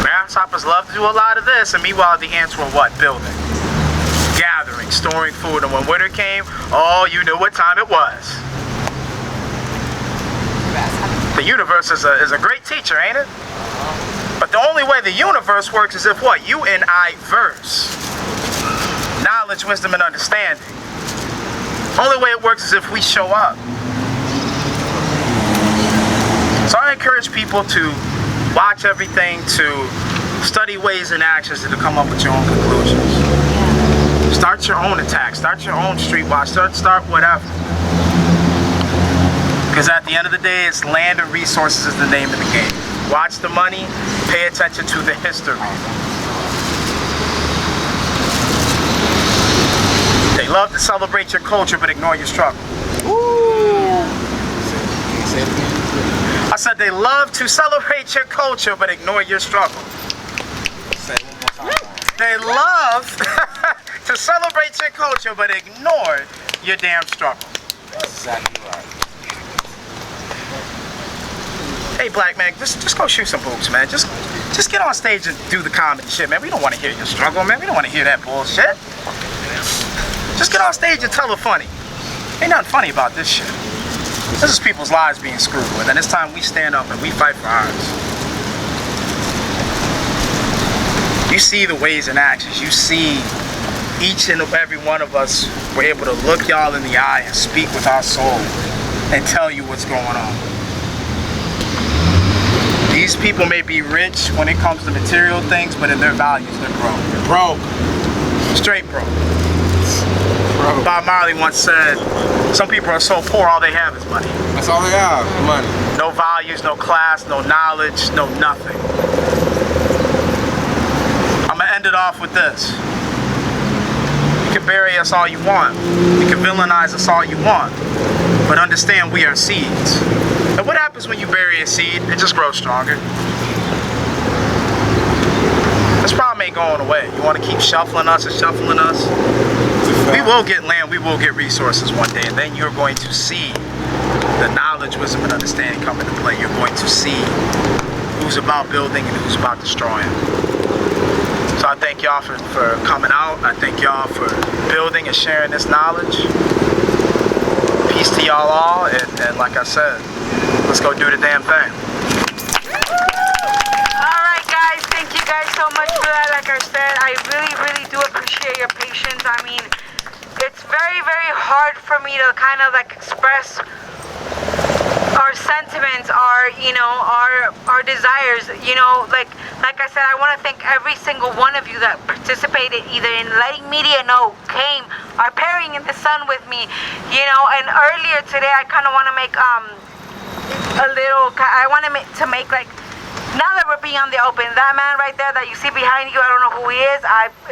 Grasshoppers love to do a lot of this, and meanwhile the ants were what? Building. Gathering, storing food, and when winter came, oh, you knew what time it was. The universe is a great teacher, ain't it? But the only way the universe works is if what? You and I verse. Knowledge, wisdom, and understanding. Only way it works is if we show up. So I encourage people to watch everything, to study ways and actions, and to come up with your own conclusions. Start your own attack. Start your own street watch. Start whatever. Because at the end of the day, it's land and resources is the name of the game. Watch the money, pay attention to the history. They love to celebrate your culture, but ignore your struggle. I said they love to celebrate your culture, but ignore your struggle. They love to celebrate your culture, but ignore your damn struggle. Exactly right. Hey, black man, just go shoot some boobs, man. Just get on stage and do the comedy shit, man. We don't want to hear your struggle, man. We don't want to hear that bullshit. Just get on stage and tell it funny. Ain't nothing funny about this shit. This is people's lives being screwed with, and it's time we stand up and we fight for ours. You see the ways and actions. You see each and every one of us were able to look y'all in the eye and speak with our soul and tell you what's going on. These people may be rich when it comes to material things, but in their values, they're broke. They're broke. Straight broke. Bob Marley once said, some people are so poor, all they have is money. That's all they have, money. No values, no class, no knowledge, no nothing. I'm gonna end it off with this. You can bury us all you want. You can villainize us all you want. But understand we are seeds. And what happens when you bury a seed? It just grows stronger. This problem ain't going away. You want to keep shuffling us and shuffling us? We will get land, we will get resources one day, and then you're going to see the knowledge, wisdom, and understanding come into play. You're going to see who's about building and who's about destroying. So I thank y'all for coming out. I thank y'all for building and sharing this knowledge. Peace to y'all all, and like I said, let's go do the damn thing. Alright guys, thank you guys so much for that. Like I said, I really do appreciate your patience. I mean, it's very hard for me to kind of like express our sentiments, our desires, like I said, I want to thank every single one of you that participated either in letting media know, came, are pairing in the sun with me, and earlier today I kind of want to make I want to make like, now that we're being on the open. That man right there that you see behind you, I don't know who he is.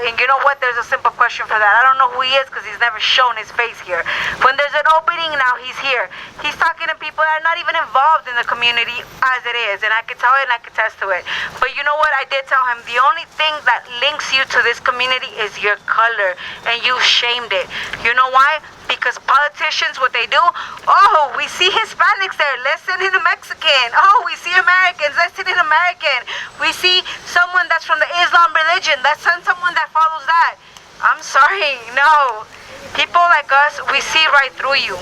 And you know what? There's a simple question for that. I don't know who he is because he's never shown his face here. When there's an opening, now he's here. He's talking to people that are not even involved in the community as it is. And I can tell it and I can attest to it. But you know what? I did tell him the only thing that links you to this community is your color. And you shamed it. You know why? Because politicians, what they do, oh, we see Hispanics there, let's send in a Mexican. Oh, we see Americans, let's send in American. We see someone that's from the Islam religion, let's send someone that follows that. I'm sorry, no. People like us, we see right through you.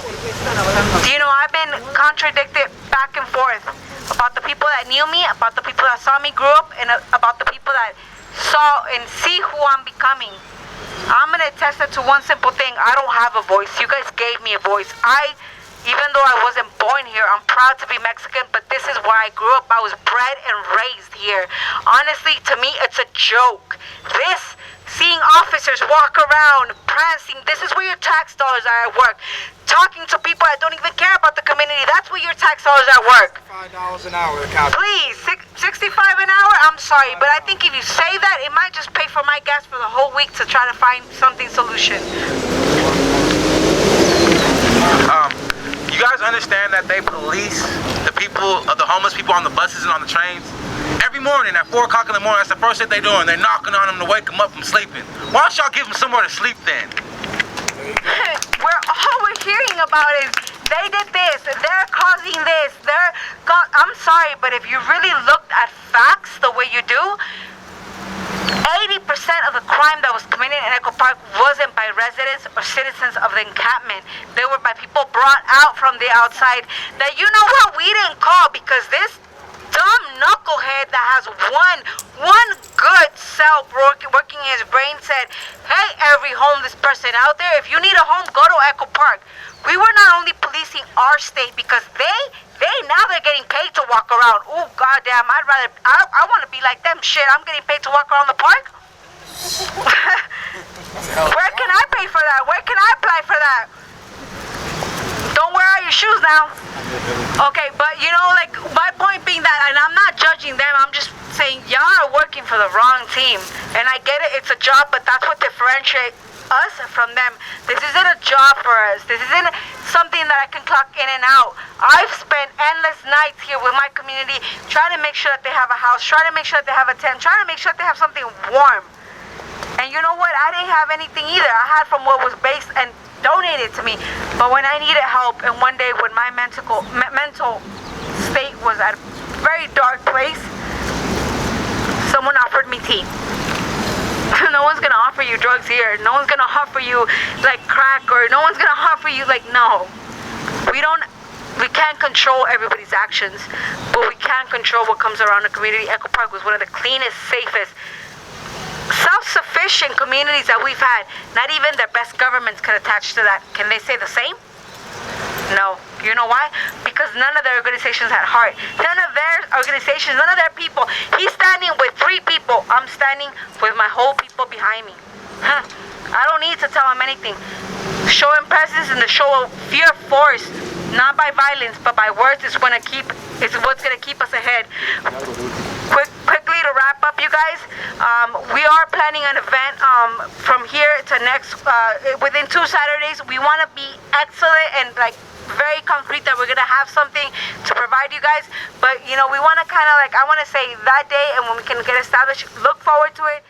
You know, I've been contradicted back and forth about the people that knew me, about the people that saw me grow up, and about the people that saw and see who I'm becoming. I'm going to attest it to one simple thing. I don't have a voice. You guys gave me a voice. Even though I wasn't born here, I'm proud to be Mexican, but this is where I grew up. I was bred and raised here. Honestly, to me, it's a joke. Seeing officers walk around, prancing, this is where your tax dollars are at work. Talking to people that don't even care about the community, that's where your tax dollars are at work. $5 an hour. Please, $65 an hour? I'm sorry, but I think if you say that, it might just pay for my gas for the whole week to try to find something solution. You guys understand that they police the homeless people on the buses and on the trains? Every morning at 4 o'clock in the morning, that's the first thing they're doing. They're knocking on them to wake them up from sleeping. Why don't y'all give them somewhere to sleep then? All we're hearing about is they did this, they're causing this, I'm sorry, but if you really looked at facts the way you do, 80% of the crime that was committed in Echo Park wasn't by residents or citizens of the encampment. They were by people brought out from the outside that, you know what, we didn't call because this dumb knucklehead that has one good cell working in his brain said, hey, every homeless person out there, if you need a home, go to Echo Park. We were not only policing our state because now they're getting paid to walk around. Oh, goddamn, I want to be like them. Shit, I'm getting paid to walk around the park? Where can I pay for that? Where can I apply for that? Don't wear out your shoes now. Okay, but you know, like, my point being that, and I'm not judging them, I'm just saying y'all are working for the wrong team. And I get it, it's a job, but that's what differentiates us from them. This isn't a job for us. This isn't something that I can clock in and out. I've spent endless nights here with my community trying to make sure that they have a house, trying to make sure that they have a tent, trying to make sure that they have something warm. And you know what? I didn't have anything either. I had from what was based and donated to me. But when I needed help, and one day when my mental state was at a very dark place, someone offered me tea. No one's gonna offer you drugs here. No one's gonna offer you like crack, or no one's gonna offer you like, no. We can't control everybody's actions, but we can control what comes around the community. Echo Park was one of the cleanest, safest, self-sufficient communities that we've had. Not even their best governments can attach to that. Can they say the same? No. You know why? Because none of their organizations had heart. None of their organizations, none of their people. He's standing with 3 people. I'm standing with my whole people behind me. I don't need to tell him anything. Showing presence and the show of fear force, not by violence, but by words, is what's gonna keep us ahead. Quickly to wrap up, you guys, we are planning an event from here to next, within 2 Saturdays. We want to be excellent and like very concrete that we're going to have something to provide you guys. But, you know, we want to kind of like, I want to say that day, and when we can get established, look forward to it.